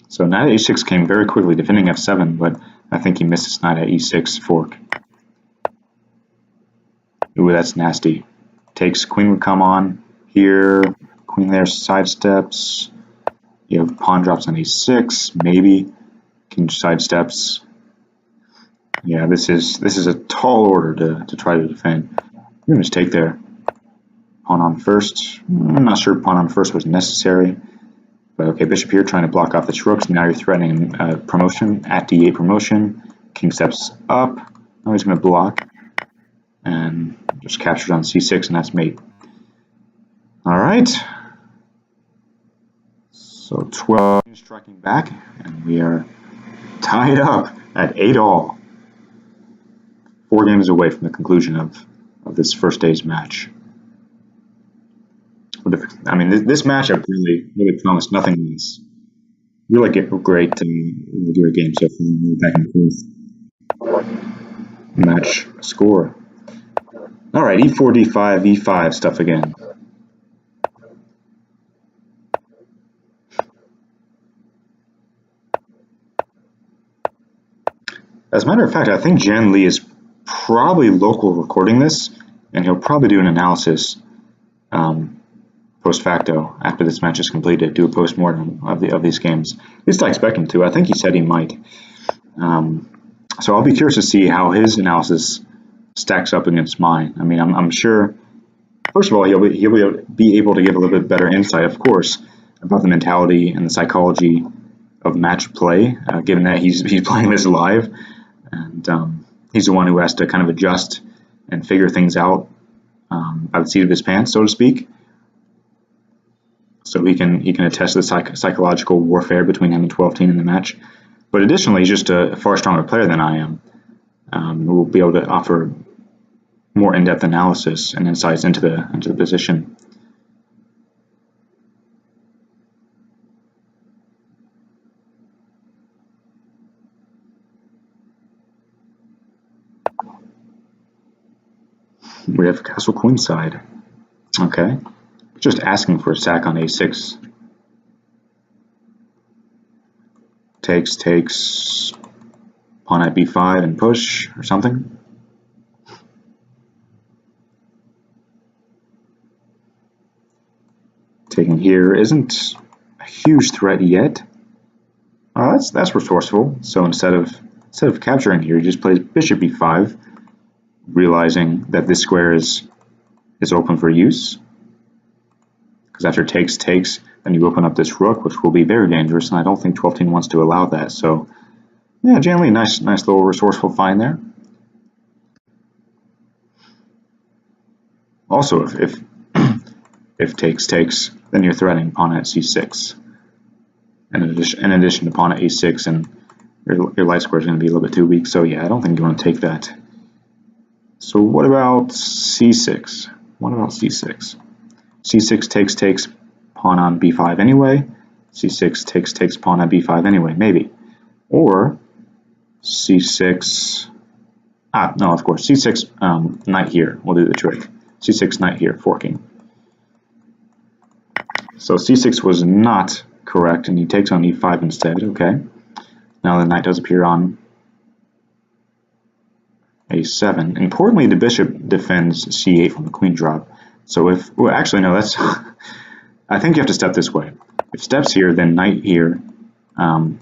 So knight at e6 came very quickly, defending f7, but I think he missed his knight at e6 fork. Ooh, that's nasty. Takes, queen would come on here, queen there sidesteps. You have pawn drops on e6, maybe. King sidesteps. Yeah, this is a tall order to try to defend. You can just take there. Pawn on first. I'm not sure pawn on first was necessary. But okay, bishop here trying to block off the rooks. Now you're threatening promotion. At d8 promotion. King steps up. Now he's going to block. And just captures on c6, and that's mate. Alright. So 12 striking back, and we are tied up at 8-all. 4 games away from the conclusion of this first day's match. I mean, this matchup really promised nothing less. Really great game so far. Back and forth match score. All right, e4, d5, e5 stuff again. As a matter of fact, I think JannLee is probably local recording this, and he'll probably do an analysis post facto after this match is completed, do a post-mortem of these games. At least I expect him to. I think he said he might. So I'll be curious to see how his analysis stacks up against mine. I mean, I'm sure, first of all, he'll be able to give a little bit better insight, of course, about the mentality and the psychology of match play, given that he's playing this live, and he's the one who has to kind of adjust and figure things out by the seat of his pants, so to speak. So he can attest to the psychological warfare between him and TwelveTeen in the match. But additionally, he's just a far stronger player than I am. We'll be able to offer more in-depth analysis and insights into the position. We have castle queenside. Okay, just asking for a sack on a6. Takes. Pawn at b5 and push or something. Taking here isn't a huge threat yet. That's resourceful. So instead of capturing here, he just plays bishop b5, realizing that this square is open for use. Because after takes, then you open up this rook, which will be very dangerous, and I don't think TwelveTeen wants to allow that. So yeah, JannLee, nice little resourceful find there. Also, if takes, then you're threatening pawn at c6. In addition to pawn at a6, and your light square is going to be a little bit too weak. So yeah, I don't think you want to take that. So what about c6? What about c6? c6 takes, pawn on b5 anyway. c6 takes, pawn on b5 anyway, maybe. Or c6, no, of course, c6 knight here will do the trick. c6 knight here, forking. So c6 was not correct, and he takes on e5 instead. Okay. Now the knight does appear on a7. Importantly, the bishop defends c8 from the queen drop. So actually no, that's I think you have to step this way. If steps here, then knight here, and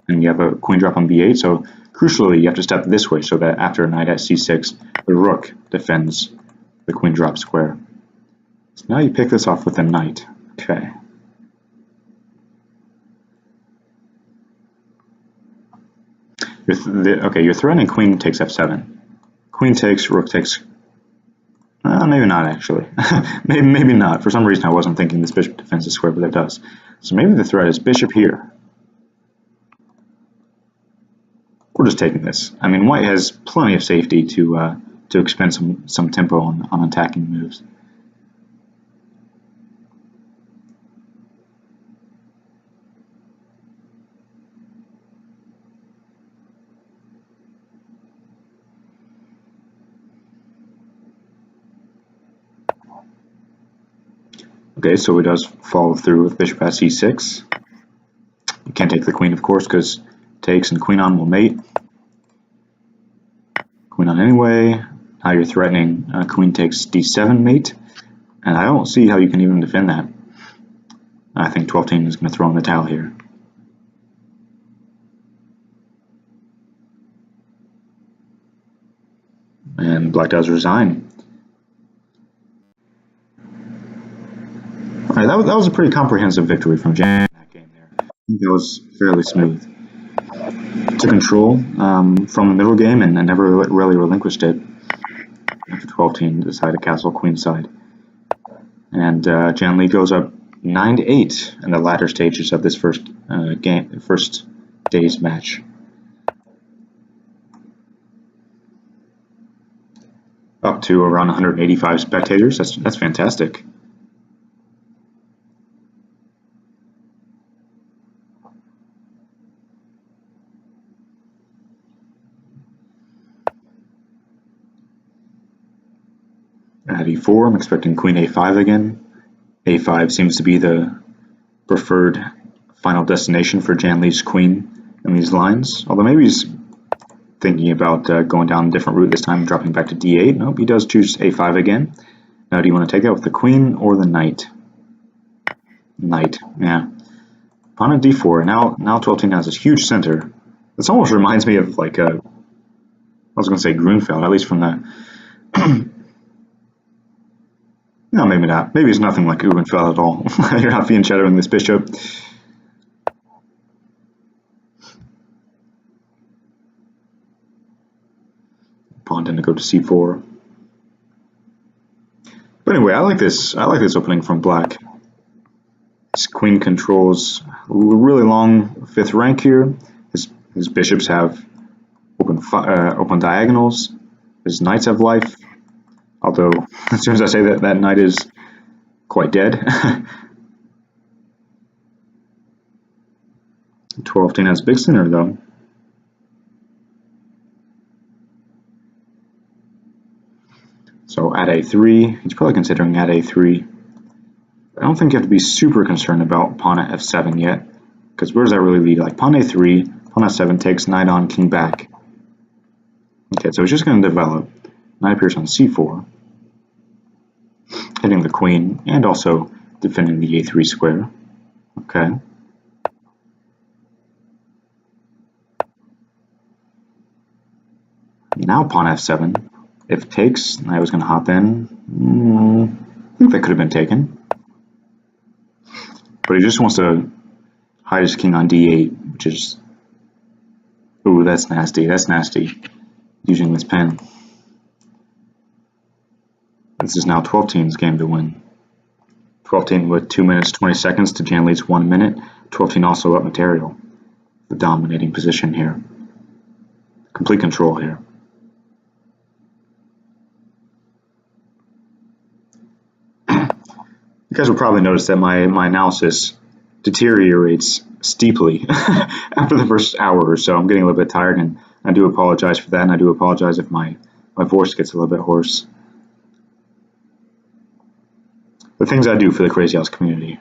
you have a queen drop on b8. So crucially, you have to step this way so that after knight at c6, the rook defends the queen drop square. So now you pick this off with a knight. Okay. You're threatening queen takes f7. Queen takes, rook takes. Maybe not actually. maybe not. For some reason, I wasn't thinking this bishop defends the square, but it does. So maybe the threat is bishop here. We're just taking this. I mean, white has plenty of safety to expend some tempo on attacking moves. Okay, so he does follow through with bishop at c6. You can't take the queen, of course, because takes and queen on will mate. Queen on anyway. Now you're threatening queen takes d7 mate, and I don't see how you can even defend that. I think 12-team is going to throw in the towel here. And black does resign. Alright, that was a pretty comprehensive victory from JannLee in that game there. I think that was fairly smooth. Took control from the middle game and never really relinquished it after 12-team decided to castle queenside. And JannLee goes up 9-8 in the latter stages of this first day's match. Up to around 185 spectators. That's fantastic. At e4, I'm expecting queen a5 again. a5 seems to be the preferred final destination for JannLee's queen in these lines. Although maybe he's thinking about going down a different route this time, dropping back to d8. Nope, he does choose a5 again. Now, do you want to take that with the queen or the knight? Knight, yeah. Pawn at d4. Now 12-team has this huge center. This almost reminds me of like I was going to say Grunfeld, at least from the. No, maybe not. Maybe it's nothing like Grunfeld at all. You're not shadowing this bishop. Pawn to go to c4. But anyway, I like this opening from black. His queen controls a really long fifth rank here. His bishops have open diagonals. His knights have life. Although, as soon as I say that, that knight is quite dead. 12-team has big center though. So at a3, he's probably considering at a3. I don't think you have to be super concerned about pawn at f7 yet, because where does that really lead? Like pawn a3, pawn f7 takes knight on, king back. Okay, so it's just going to develop. Knight appears on c4, hitting the queen and also defending the a3 square. Okay. Now pawn f7. If takes, I was going to hop in. I think that could have been taken. But he just wants to hide his king on d8, which is... Ooh, that's nasty. That's nasty. Using this pen. This is now 12-team's game to win. 12-team with 2 minutes 20 seconds to JannLee's 1 minute. 12-team also up material. The dominating position here. Complete control here. You guys will probably notice that my analysis deteriorates steeply after the first hour or so. I'm getting a little bit tired, and I do apologize for that, and I do apologize if my voice gets a little bit hoarse. The things I do for the Crazyhouse community.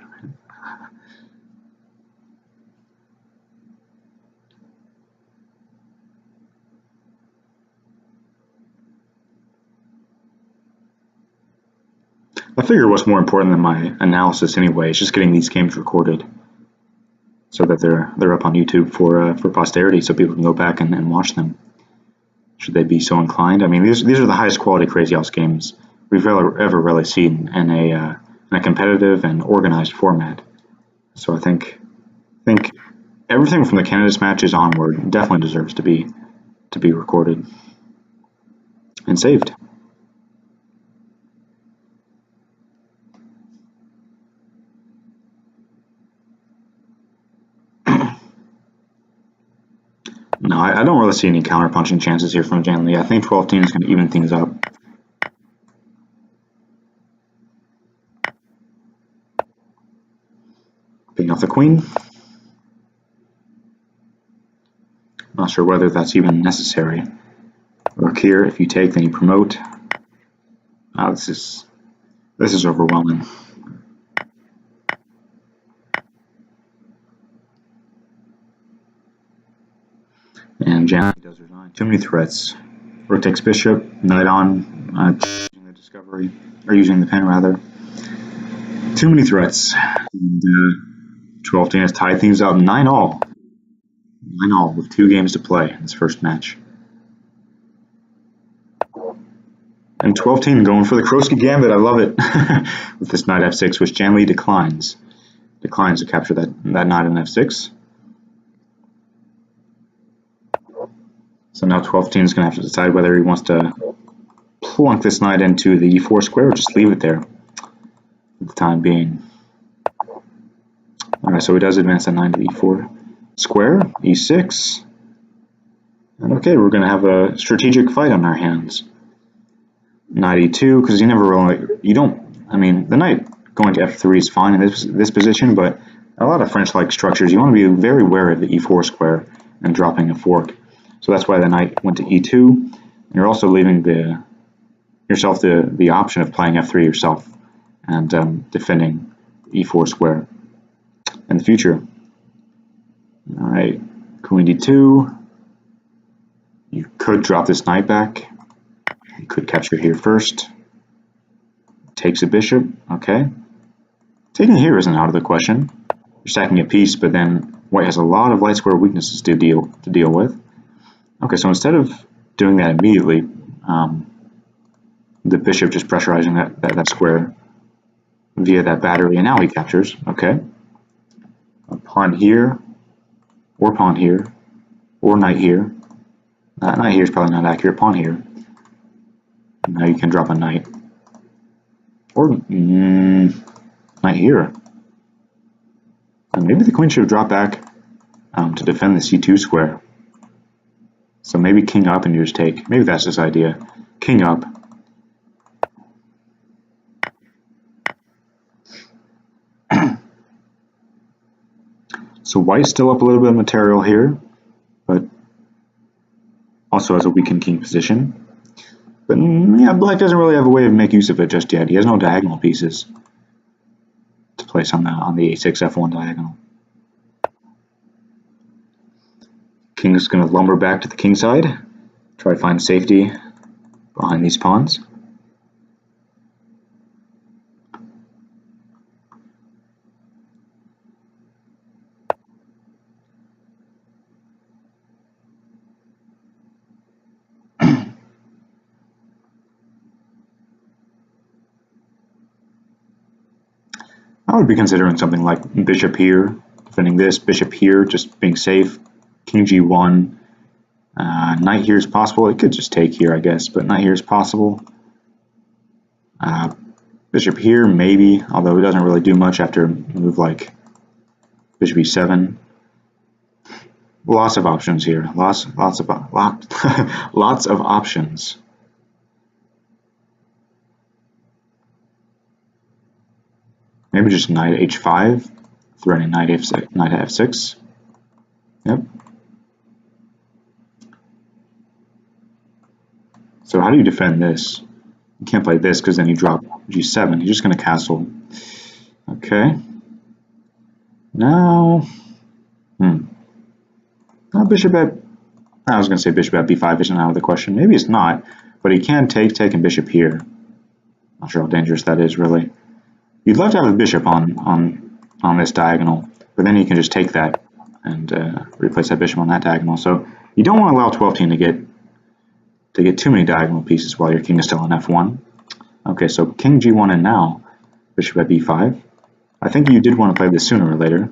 I figure what's more important than my analysis anyway is just getting these games recorded so that they're up on YouTube for posterity, so people can go back and watch them should they be so inclined. I mean, these are the highest quality Crazyhouse games we've ever really seen in a competitive and organized format. So I think everything from the candidates matches onward definitely deserves to be recorded and saved. No, I don't really see any counter-punching chances here from JannLee. I think 12-team is going to even things up. Picking off the queen. Not sure whether that's even necessary. Rook here, if you take, then you promote. This is overwhelming. And JannLee does resign. Too many threats. Rook takes bishop, knight on, using the discovery, or using the pen rather. Too many threats. And 12th has tied things up 9-all. 9-all with 2 games to play in this first match. And 12teen going for the Crosky gambit. I love it. With this knight f6, which JannLee declines. Declines to capture that knight on f6. So now 12teen is going to have to decide whether he wants to plunk this knight into the e4 square or just leave it there for the time being. Alright, so he does advance that knight to the e4 square, e6. And okay, we're going to have a strategic fight on our hands. Knight e2, because you never really, I mean, the knight going to f3 is fine in this position, but a lot of French-like structures, you want to be very wary of the e4 square and dropping a fork. So that's why the knight went to e2. And you're also leaving yourself the option of playing f3 yourself and defending e4 square in the future. All right, queen d2. You could drop this knight back. You could capture here first. Takes a bishop. Okay. Taking here isn't out of the question. You're stacking a piece, but then white has a lot of light square weaknesses to deal with. Okay, so instead of doing that immediately, the bishop just pressurizing that square via that battery, and now he captures. Okay. A pawn here, or pawn here, or knight here. Knight here is probably not accurate. Pawn here. Now you can drop a knight. Or knight here. And maybe the queen should have dropped back to defend the c2 square. So maybe king up and you just take. Maybe that's this idea. King up. So white's still up a little bit of material here, but also has a weakened king position. But yeah, black doesn't really have a way to make use of it just yet. He has no diagonal pieces to place on the a6 f1 diagonal. King is going to lumber back to the king side, try to find safety behind these pawns. I would be considering something like bishop here, defending this, bishop here, just being safe, king g1, knight here is possible. It could just take here, I guess, but knight here is possible. Bishop here, maybe, although it doesn't really do much after a move like bishop e7. Lots of options here. Lots of options. Maybe just knight h5, threatening knight f6. Yep. So how do you defend this? You can't play this because then you drop g7. You're just going to castle. Okay. Now, now bishop at, I was going to say bishop at b5 isn't out of the question. Maybe it's not, but he can take bishop here. Not sure how dangerous that is, really. You'd love to have a bishop on this diagonal, but then you can just take that and replace that bishop on that diagonal. So you don't want to allow 12teen to get too many diagonal pieces while your king is still on f1. Okay, so king g1 and now bishop at b5. I think you did want to play this sooner or later.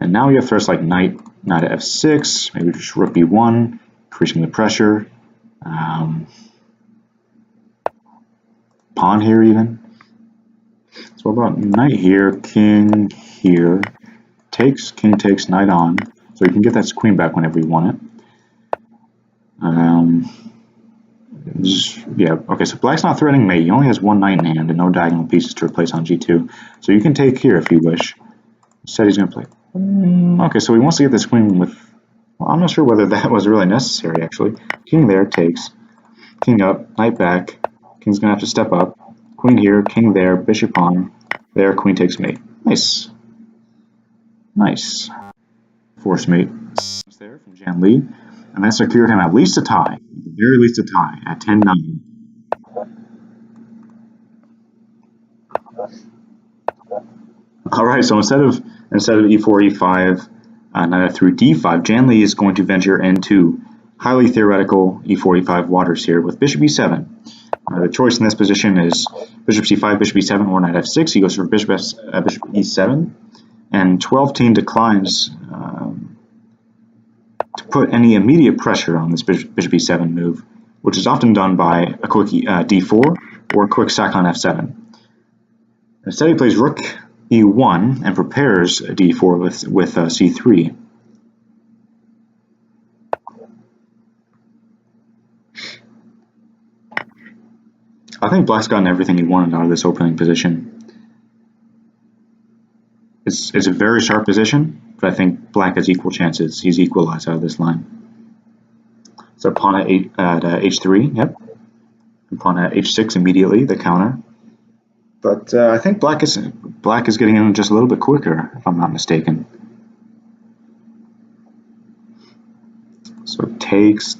And now you have threats like knight at f6, maybe just rook b1, increasing the pressure. Pawn here even. So what about knight here, king here, king takes, knight on, so you can get that queen back whenever you want it. Yeah, okay, so black's not threatening mate. He only has one knight in hand and no diagonal pieces to replace on g2. So you can take here if you wish. Instead he's going to play. Okay, so he wants to get this queen with, well, I'm not sure whether that was really necessary actually. King there takes, king up, knight back, king's going to have to step up. Queen here, king there, bishop on, there, queen takes mate. Nice. Nice. Force mate. points there from JannLee, and that secured him at least a tie, at the very least a tie, at 10-9. Alright, so instead of e4, e5, knight f3, d5, JannLee is going to venture into highly theoretical e4, e5 waters here with bishop e7. The choice in this position is bishop c5, bishop e7, or knight f6. He goes for bishop e7, and TwelveTeen declines to put any immediate pressure on this bishop e7 move, which is often done by a quick d4 or a quick sack on f7. Instead, he plays rook e1 and prepares a d4 with c3. I think black's gotten everything he wanted out of this opening position. It's a very sharp position, but I think black has equal chances. He's equalized out of this line. So pawn at h3, yep. And pawn at h6 immediately, the counter. But I think black is getting in just a little bit quicker, if I'm not mistaken. So takes.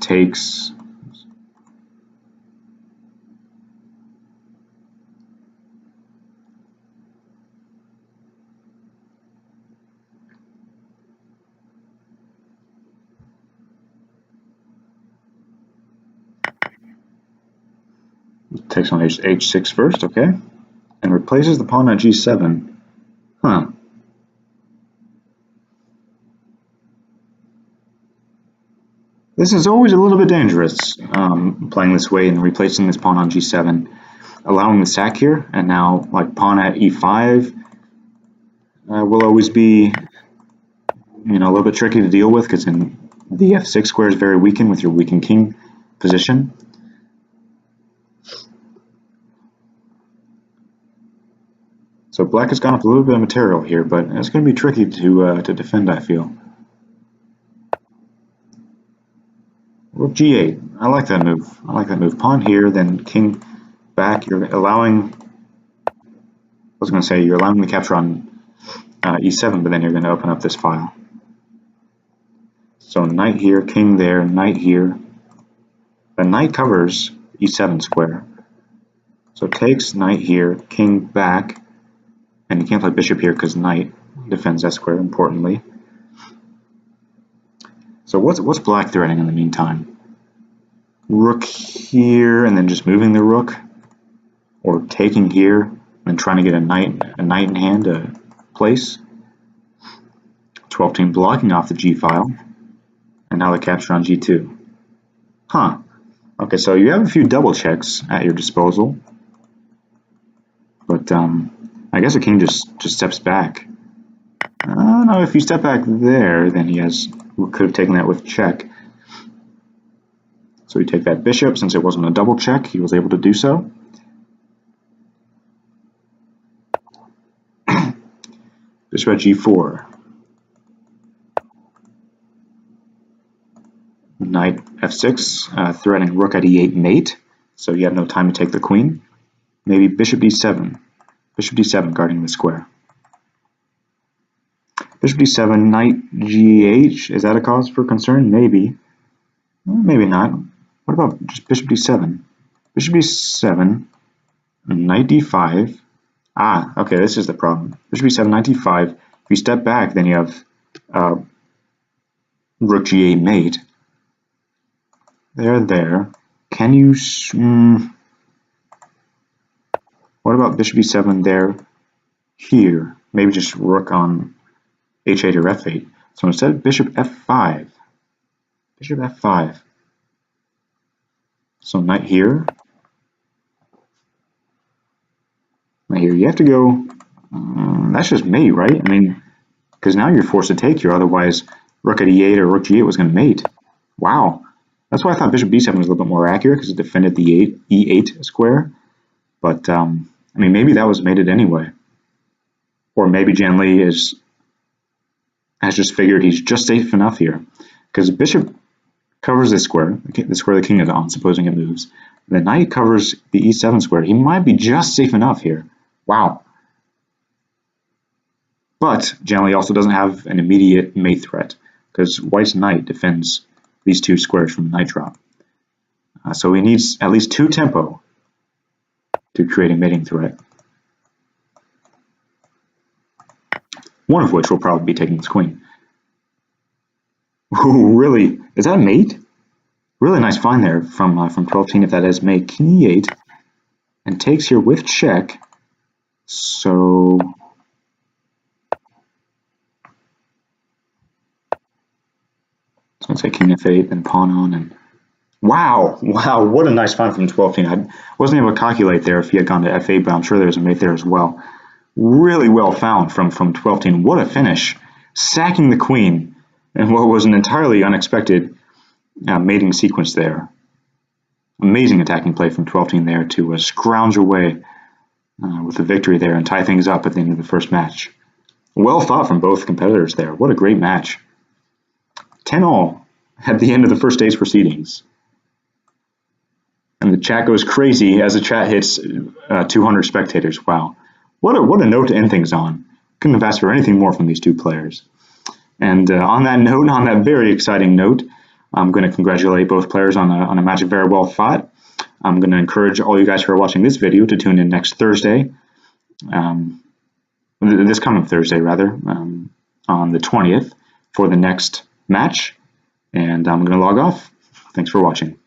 Takes on h6 first, okay, and replaces the pawn on g7. Huh. This is always a little bit dangerous, playing this way and replacing this pawn on g7, allowing the sack here, and now like pawn at e5 will always be, a little bit tricky to deal with because the f6 square is very weakened with your weakened king position. So black has gone up a little bit of material here, but it's going to be tricky to defend, I feel. Rook g8. I like that move. Pawn here, then king back. You're allowing the capture on e7, but then you're going to open up this file. So knight here, king there, knight here. The knight covers e7 square. So takes, knight here, king back. And you can't play bishop here because knight defends that square, importantly. So what's black threatening in the meantime? Rook here, and then just moving the rook, or taking here and trying to get a knight in hand to place. 12-team blocking off the g file, and now the capture on g2. Huh. Okay, so you have a few double checks at your disposal, but I guess the king just steps back. No, if you step back there, then he could have taken that with check. So we take that bishop. Since it wasn't a double check, he was able to do so. Bishop at g4. Knight f6, threatening rook at e8 mate. So you have no time to take the queen. Maybe bishop d7. Bishop d7 guarding the square. Bishop d7, knight g8. Is that a cause for concern? Maybe. Maybe not. What about just bishop d7? Bishop d7, knight d5. Ah, okay, this is the problem. Bishop d7, knight d5. If you step back, then you have rook g8 mate. There. Can you... What about bishop e7 there, here? Maybe just rook on h8 or f8. So instead, bishop f5. Bishop f5. So knight here. Knight here. You have to go... that's just mate, right? I mean, because now you're forced to take here. Otherwise, rook at e8 or rook g8 was going to mate. Wow. That's why I thought bishop b7 was a little bit more accurate, because it defended the e8 square. But, I mean, maybe that was mated anyway. Or maybe JannLee has just figured he's just safe enough here. Because bishop covers this square, the square the king is on, supposing it moves. The knight covers the e7 square. He might be just safe enough here. Wow. But JannLee also doesn't have an immediate mate threat, because white's knight defends these 2 squares from the knight drop. So he needs at least 2 tempo to create a mating threat. One of which will probably be taking this queen. Ooh, really? Is that a mate? Really nice find there from 12teen if that is mate. King e8 and takes here with check. So let's say king f8, then pawn on, and wow, what a nice find from 12teen. I wasn't able to calculate there if he had gone to f8, but I'm sure there's a mate there as well. Really well found from 12teen. What a finish, sacking the queen, and what was an entirely unexpected mating sequence there. Amazing attacking play from 12teen there to scrounge away with the victory there and tie things up at the end of the first match. Well thought from both competitors there. What a great match. 10-all at the end of the first day's proceedings. And the chat goes crazy as the chat hits 200 spectators. Wow. What a note to end things on. Couldn't have asked for anything more from these 2 players. And on that note, on that very exciting note, I'm going to congratulate both players on a match very well fought. I'm going to encourage all you guys who are watching this video to tune in next Thursday, this coming Thursday rather, on the 20th for the next match. And I'm going to log off. Thanks for watching.